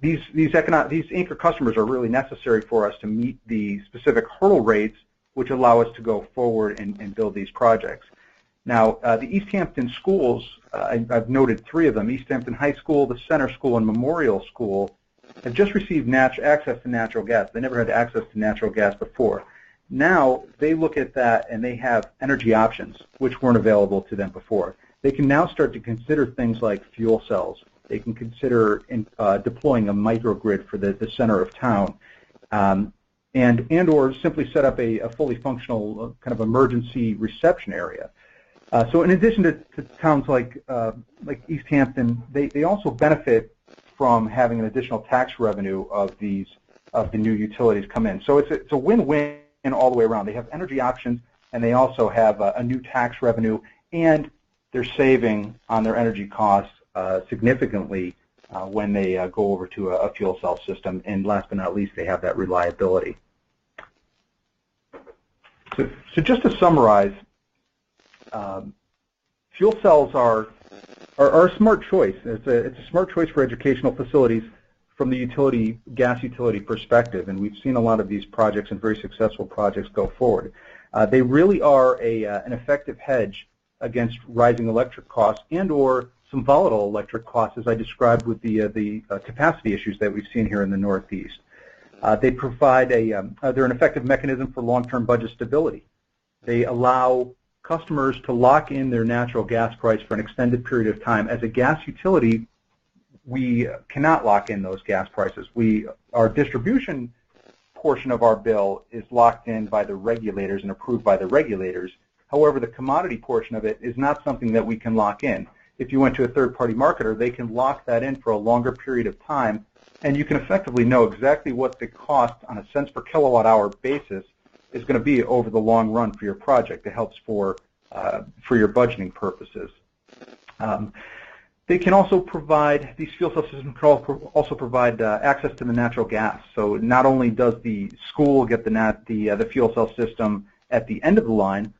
These anchor customers are really necessary for us to meet the specific hurdle rates which allow us to go forward and build these projects. Now, the East Hampton schools, I've noted 3 of them, East Hampton High School, the Center School, and Memorial School, have just received access to natural gas. They never had access to natural gas before. Now, they look at that and they have energy options, which weren't available to them before. They can now start to consider things like fuel cells. They can consider deploying a microgrid for the center of town, and or simply set up a fully functional kind of emergency reception area. So in addition to towns like East Hampton, they also benefit from having an additional tax revenue of the new utilities come in. So it's a win-win all the way around. They have energy options, and they also have a new tax revenue, and they're saving on their energy costs significantly when they go over to a fuel cell system. And last but not least, they have that reliability. So just to summarize, fuel cells are a smart choice. It's a smart choice for educational facilities from the gas utility perspective, and we've seen a lot of these projects and very successful projects go forward. They really are an effective hedge against rising electric costs and or some volatile electric costs, as I described with the capacity issues that we've seen here in the Northeast. They provide they're an effective mechanism for long-term budget stability. They allow customers to lock in their natural gas price for an extended period of time. As a gas utility, we cannot lock in those gas prices. Our distribution portion of our bill is locked in by the regulators and approved by the regulators. However, the commodity portion of it is not something that we can lock in. If you went to a third-party marketer, they can lock that in for a longer period of time, and you can effectively know exactly what the cost on a cents per kilowatt hour basis is going to be over the long run for your project. It helps for your budgeting purposes. They can also provide, these fuel cell systems can also provide access to the natural gas. So not only does the school get the fuel cell system at the end of the line,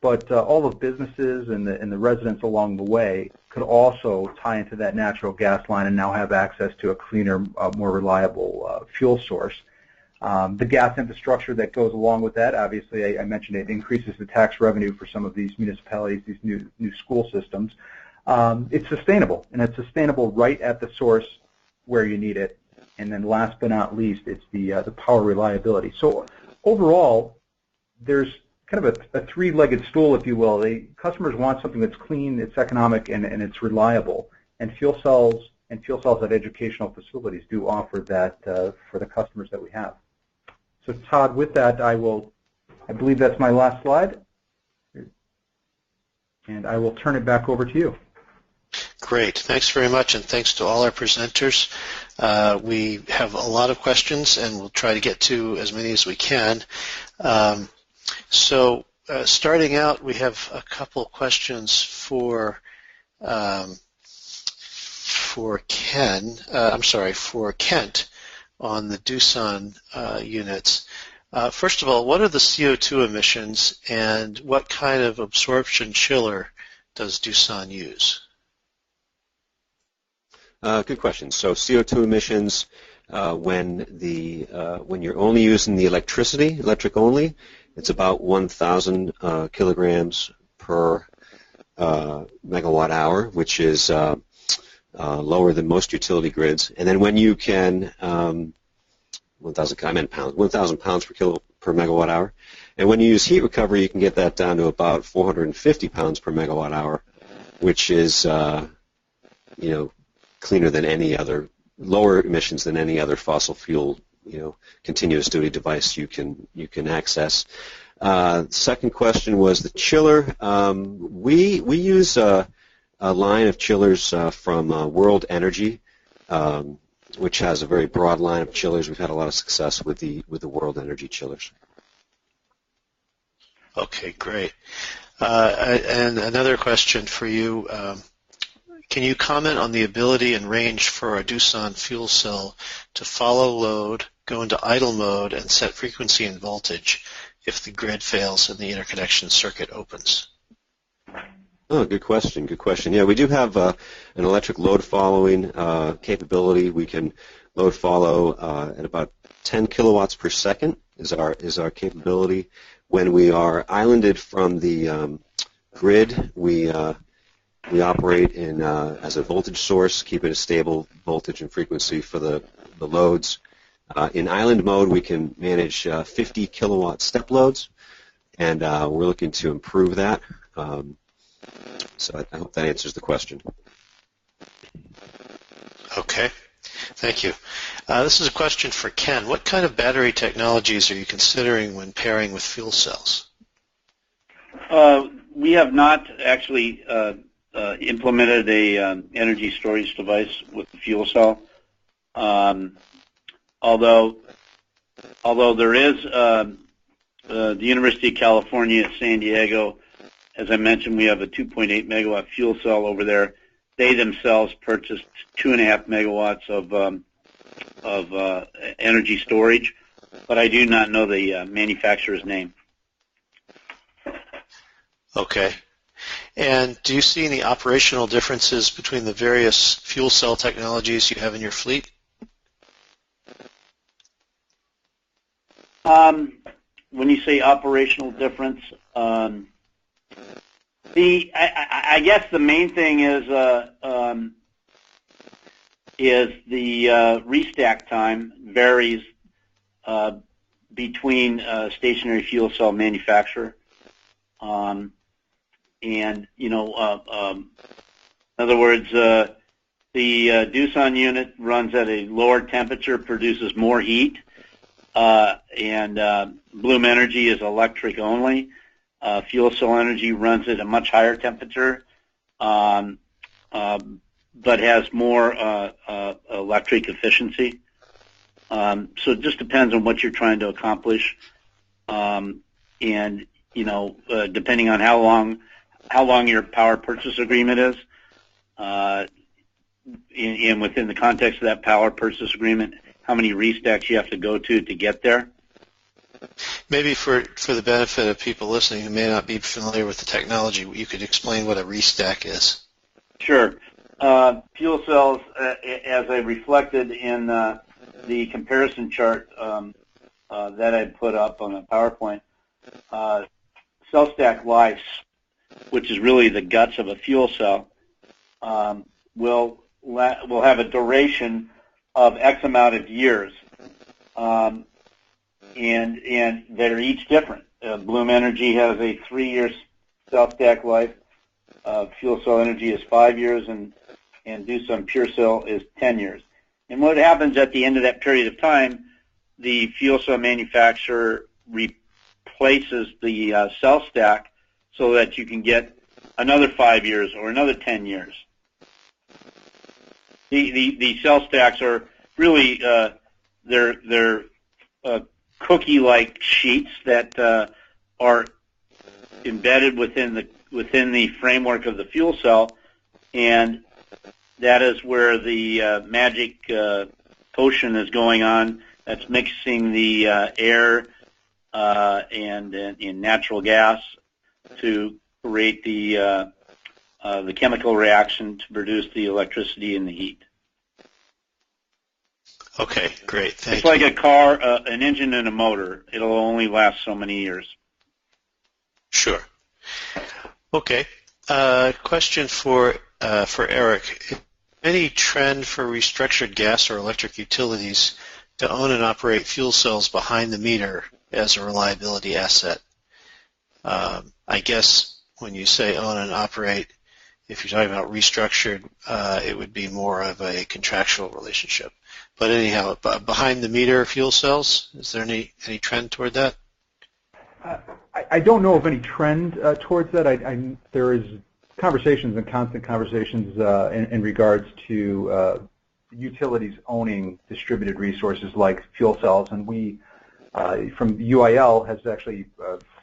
but all the businesses and the residents along the way could also tie into that natural gas line and now have access to a cleaner, more reliable fuel source. The gas infrastructure that goes along with that, obviously, I mentioned it increases the tax revenue for some of these municipalities, these new school systems. It's sustainable, and it's sustainable right at the source where you need it. And then last but not least, it's the power reliability. So overall, there's kind of a three-legged stool, if you will. Customers want something that's clean, it's economic, and it's reliable. And fuel cells at educational facilities do offer that for the customers that we have. So Todd, with that, I believe that's my last slide, and I will turn it back over to you. Great. Thanks very much, and thanks to all our presenters. We have a lot of questions, and we'll try to get to as many as we can. So starting out, we have a couple questions for Kent on the Doosan units. First of all, what are the CO2 emissions, and what kind of absorption chiller does Doosan use? Good question. So CO2 emissions, when you're only using the electric only, it's about 1,000 kilograms per megawatt hour, which is lower than most utility grids. And then when you can, 1,000 pounds per megawatt hour. And when you use heat recovery, you can get that down to about 450 pounds per megawatt hour, which is, cleaner than any other, lower emissions than any other fossil fuel, continuous duty device you can access. Second question was the chiller. We use a line of chillers from World Energy, which has a very broad line of chillers. We've had a lot of success with the World Energy chillers. Okay, great. And another question for you. Can you comment on the ability and range for a Doosan fuel cell to follow load, go into idle mode, and set frequency and voltage if the grid fails and the interconnection circuit opens? Oh, good question. Good question. Yeah, we do have an electric load following capability. We can load follow at about 10 kilowatts per second is our capability. When we are islanded from the grid, we operate as a voltage source, keeping a stable voltage and frequency for the loads. In island mode, we can manage 50 kilowatt step loads, and we're looking to improve that. So I hope that answers the question. Okay, thank you. This is a question for Ken. What kind of battery technologies are you considering when pairing with fuel cells? We have not actually implemented a energy storage device with the fuel cell. Although there is the University of California at San Diego, as I mentioned, we have a 2.8 megawatt fuel cell over there. They themselves purchased 2.5 megawatts of energy storage, but I do not know the manufacturer's name. Okay. And do you see any operational differences between the various fuel cell technologies you have in your fleet? when you say operational difference, I guess the main thing is the restack time varies between stationary fuel cell manufacturer. And, in other words, the Doosan unit runs at a lower temperature, produces more heat, and Bloom Energy is electric only. Fuel cell energy runs at a much higher temperature, but has more electric efficiency. So it just depends on what you're trying to accomplish, and depending on how long your power purchase agreement is, and within the context of that power purchase agreement, how many restacks you have to go to get there. Maybe for the benefit of people listening who may not be familiar with the technology, you could explain what a restack is. Sure. Fuel cells, as I reflected in the comparison chart that I put up on a PowerPoint, cell stack life, which is really the guts of a fuel cell, will have a duration of X amount of years, and they're each different. Bloom Energy has a 3-year cell stack life. Fuel cell energy is 5 years, and Doosan Pure Cell is 10 years. And what happens at the end of that period of time, the fuel cell manufacturer replaces the cell stack so that you can get another 5 years or another 10 years. The cell stacks are really they're cookie-like sheets that are embedded within the framework of the fuel cell, and that is where the magic potion is going on. That's mixing the air and natural gas to create the chemical reaction to produce the electricity and the heat. Okay, great. Thank you. It's like a car, an engine and a motor. It'll only last so many years. Sure. Okay. Question for Erik. Any trend for restructured gas or electric utilities to own and operate fuel cells behind the meter as a reliability asset? I guess when you say own and operate, if you're talking about restructured, it would be more of a contractual relationship. But anyhow, behind the meter fuel cells, is there any trend toward that? I don't know of any trend towards that. There is conversations and constant conversations in regards to utilities owning distributed resources like fuel cells, and we, from UIL, has actually,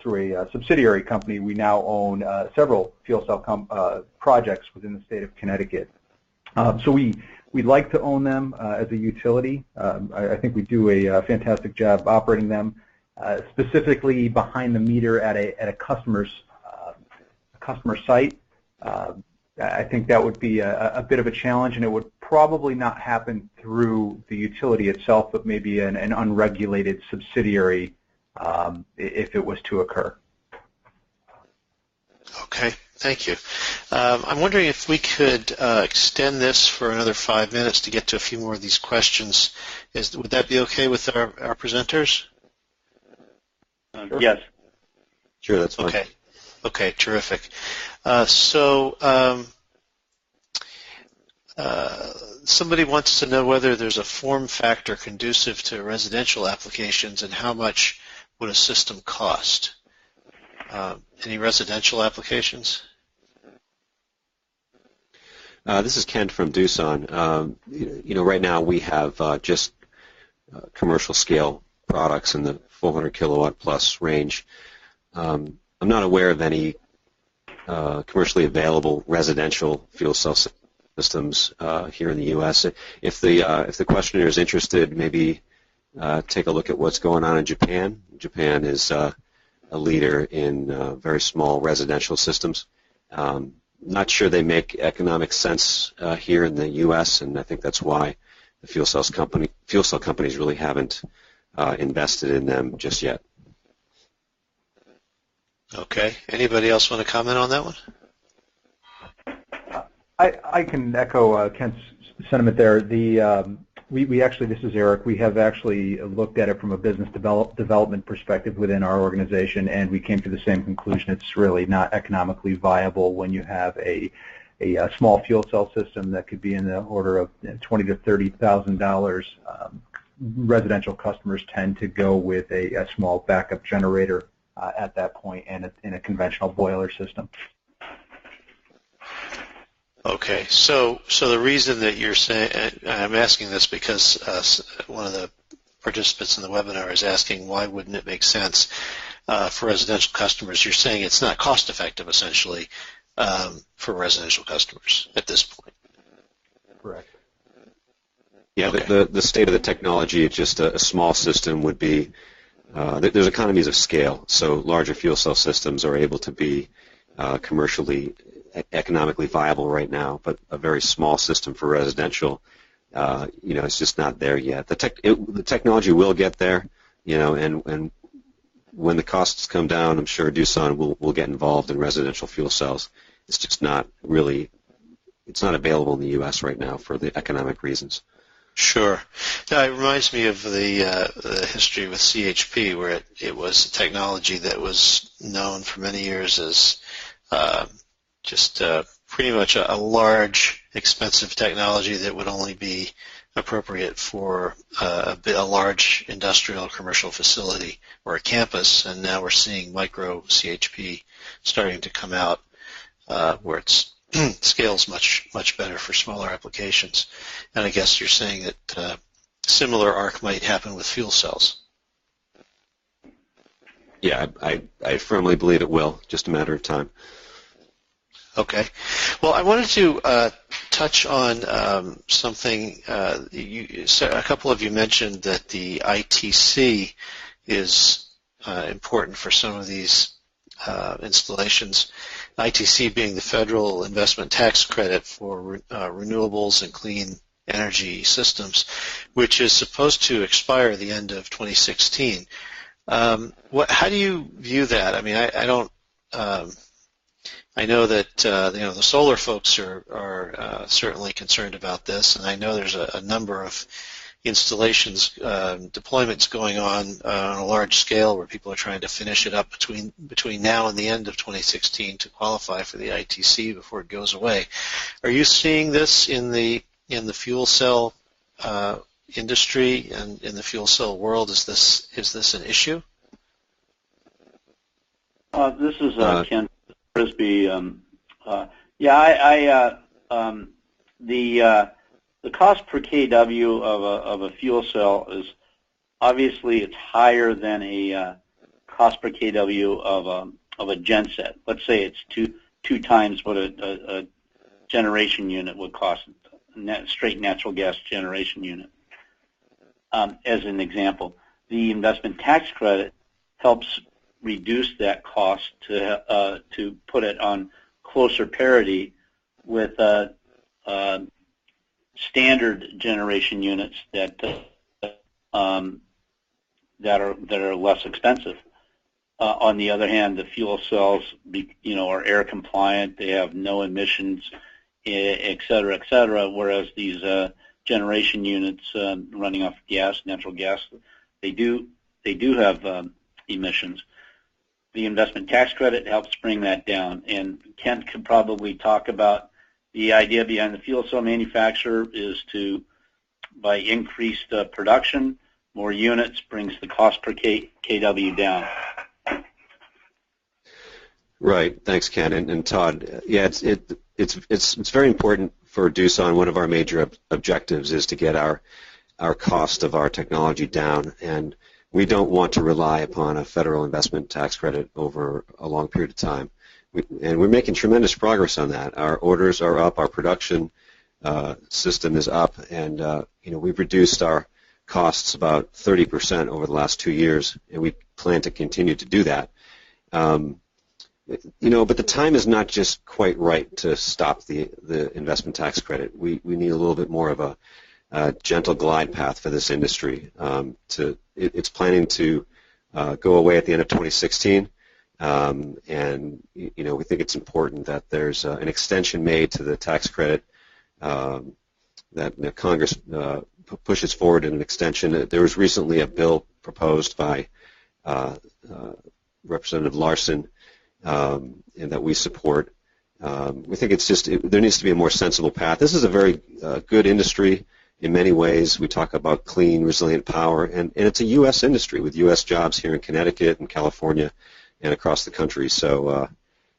through a subsidiary company, we now own several fuel cell projects within the state of Connecticut. So we'd like to own them as a utility. I think we do a fantastic job operating them, specifically behind the meter at a customer site. I think that would be a bit of a challenge, and it would probably not happen through the utility itself, but maybe an unregulated subsidiary if it was to occur. Okay, thank you. I'm wondering if we could extend this for another 5 minutes to get to a few more of these questions. Would that be okay with our presenters? Sure. Yes. Sure, that's fine. Okay, terrific. Somebody wants to know whether there's a form factor conducive to residential applications and how much would a system cost. Any residential applications? This is Ken from Doosan. Right now we have just commercial scale products in the 400 kilowatt plus range. I'm not aware of any commercially available residential fuel cell systems here in the U.S. If the questioner is interested, maybe take a look at what's going on in Japan. Japan is a leader in very small residential systems. Not sure they make economic sense here in the U.S., and I think that's why the fuel cell companies really haven't invested in them just yet. Okay. Anybody else want to comment on that one? I can echo Kent's sentiment there. We actually, this is Erik, we have actually looked at it from a business development perspective within our organization, and we came to the same conclusion. It's really not economically viable when you have a small fuel cell system that could be in the order of $20,000 to $30,000. Residential customers tend to go with a small backup generator at that point and in a conventional boiler system. Okay, so the reason that you're saying, I'm asking this because one of the participants in the webinar is asking why wouldn't it make sense for residential customers. You're saying it's not cost effective essentially for residential customers at this point. Correct. Yeah, okay. the state of the technology, just a small system would be, there's economies of scale, so larger fuel cell systems are able to be commercially economically viable right now, but a very small system for residential, it's just not there yet. The technology will get there, and when the costs come down, I'm sure Doosan will get involved in residential fuel cells. It's just not really, it's not available in the U.S. right now for the economic reasons. Sure. Now, it reminds me of the history with CHP, where it was a technology that was known for many years as just pretty much a large, expensive technology that would only be appropriate for a large industrial or commercial facility or a campus, and now we're seeing micro CHP starting to come out where it's scales much better for smaller applications. And I guess you're saying that similar arc might happen with fuel cells. Yeah, I firmly believe it will, just a matter of time. Okay. Well, I wanted to touch on something. A couple of you mentioned that the ITC is important for some of these installations. ITC being the federal investment tax credit for renewables and clean energy systems, which is supposed to expire at the end of 2016. How do you view that? I mean, I don't. I know that the solar folks are certainly concerned about this, and I know there's a number of installations, deployments going on a large scale where people are trying to finish it up between now and the end of 2016 to qualify for the ITC before it goes away. Are you seeing this in the fuel cell industry and in the fuel cell world? Is this an issue? This is Ken Frisbie. The cost per kW of a fuel cell is obviously it's higher than a cost per kW of a genset. Let's say it's two times what a generation unit would cost, straight natural gas generation unit. As an example, the investment tax credit helps reduce that cost to put it on closer parity with standard generation units that are less expensive. On the other hand, the fuel cells, are air compliant. They have no emissions, et cetera, whereas these generation units running off gas, natural gas, they do have emissions. The investment tax credit helps bring that down, and Kent could probably talk about the idea behind the fuel cell manufacturer is to, by increased production, more units brings the cost per kW down. Right. Thanks, Ken and Todd. Yeah, it's very important for Doosan. One of our major objectives is to get our cost of our technology down, and we don't want to rely upon a federal investment tax credit over a long period of time. And we're making tremendous progress on that. Our orders are up, our production system is up, and we've reduced our costs about 30% over the last 2 years, and we plan to continue to do that. But the time is not just quite right to stop the investment tax credit. We need a little bit more of a gentle glide path for this industry. It's planning to go away at the end of 2016, And we think it's important that there's an extension made to the tax credit, that Congress pushes forward in an extension. There was recently a bill proposed by Representative Larson, and that we support. We think there needs to be a more sensible path. This is a very good industry in many ways. We talk about clean, resilient power, and it's a U.S. industry with U.S. jobs here in Connecticut and California and across the country. So,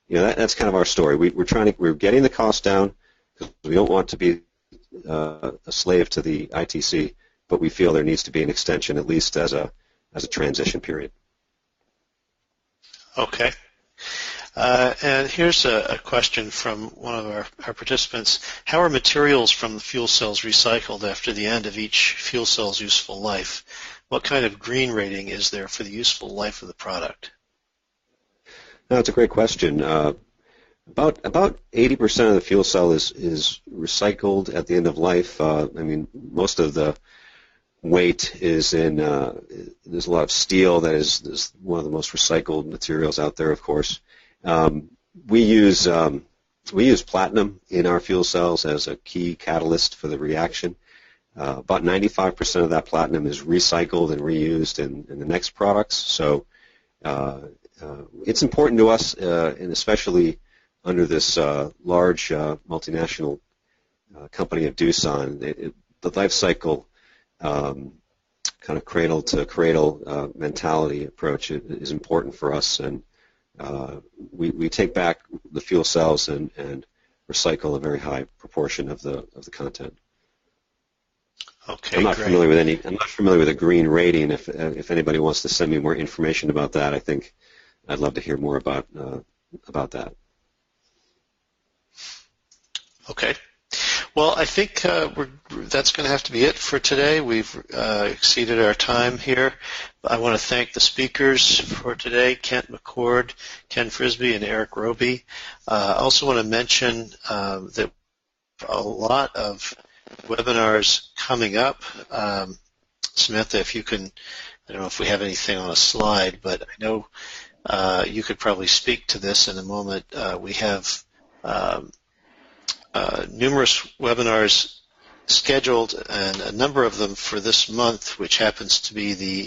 that's kind of our story. We're getting the cost down because we don't want to be a slave to the ITC, but we feel there needs to be an extension, at least as a transition period. Okay. And here's a question from one of our participants. How are materials from the fuel cells recycled after the end of each fuel cell's useful life? What kind of green rating is there for the useful life of the product? That's a great question. About 80% of the fuel cell is recycled at the end of life. Most of the weight is in, there's a lot of steel that is one of the most recycled materials out there, of course. We use platinum in our fuel cells as a key catalyst for the reaction. About 95% of that platinum is recycled and reused in the next products. So it's important to us, and especially under this large multinational company of Doosan, the life cycle kind of cradle-to-cradle mentality approach is important for us, and we take back the fuel cells and recycle a very high proportion of the content. Okay, I'm not great. familiar with a green rating. If anybody wants to send me more information about that, I think I'd love to hear more about that. Okay. Well, I think that's going to have to be it for today. We've exceeded our time here. I want to thank the speakers for today, Kent McCord, Ken Frisbie, and Erik Robie. I also want to mention that a lot of webinars coming up. Samantha, if you can, I don't know if we have anything on a slide, but I know you could probably speak to this in a moment. We have numerous webinars scheduled, and a number of them for this month, which happens to be the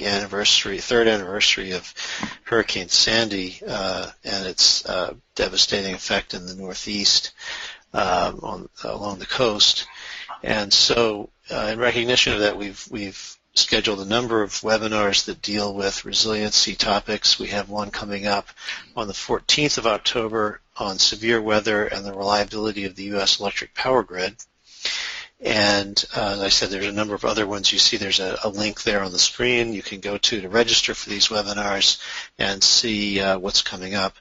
third anniversary of Hurricane Sandy and its devastating effect in the Northeast along the coast. And so in recognition of that, we've scheduled a number of webinars that deal with resiliency topics. We have one coming up on the 14th of October on severe weather and the reliability of the U.S. electric power grid. And as I said, there's a number of other ones. You see there's a link there on the screen you can go to register for these webinars and see what's coming up.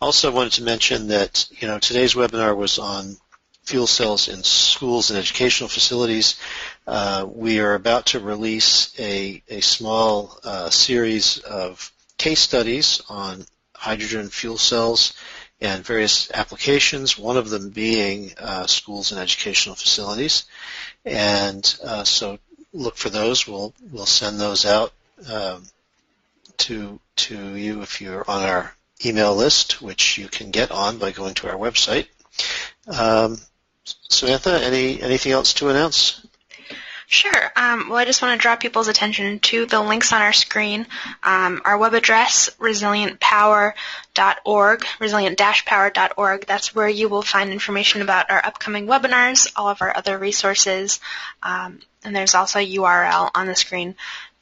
Also wanted to mention that today's webinar was on fuel cells in schools and educational facilities. We are about to release a small series of case studies on hydrogen fuel cells and various applications, one of them being schools and educational facilities. And so look for those. We'll send those out to you if you're on our email list, which you can get on by going to our website. Samantha, anything else to announce? Sure. Well, I just want to draw people's attention to the links on our screen. Our web address, resilientpower.org, resilient-power.org. That's where you will find information about our upcoming webinars, all of our other resources, and there's also a URL on the screen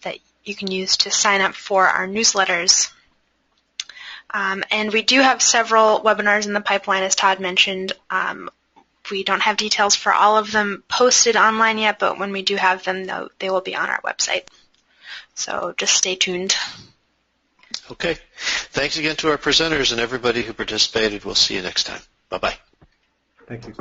that you can use to sign up for our newsletters. And we do have several webinars in the pipeline, as Todd mentioned. We don't have details for all of them posted online yet, but when we do have them, they will be on our website. So just stay tuned. Okay. Thanks again to our presenters and everybody who participated. We'll see you next time. Bye-bye. Thank you.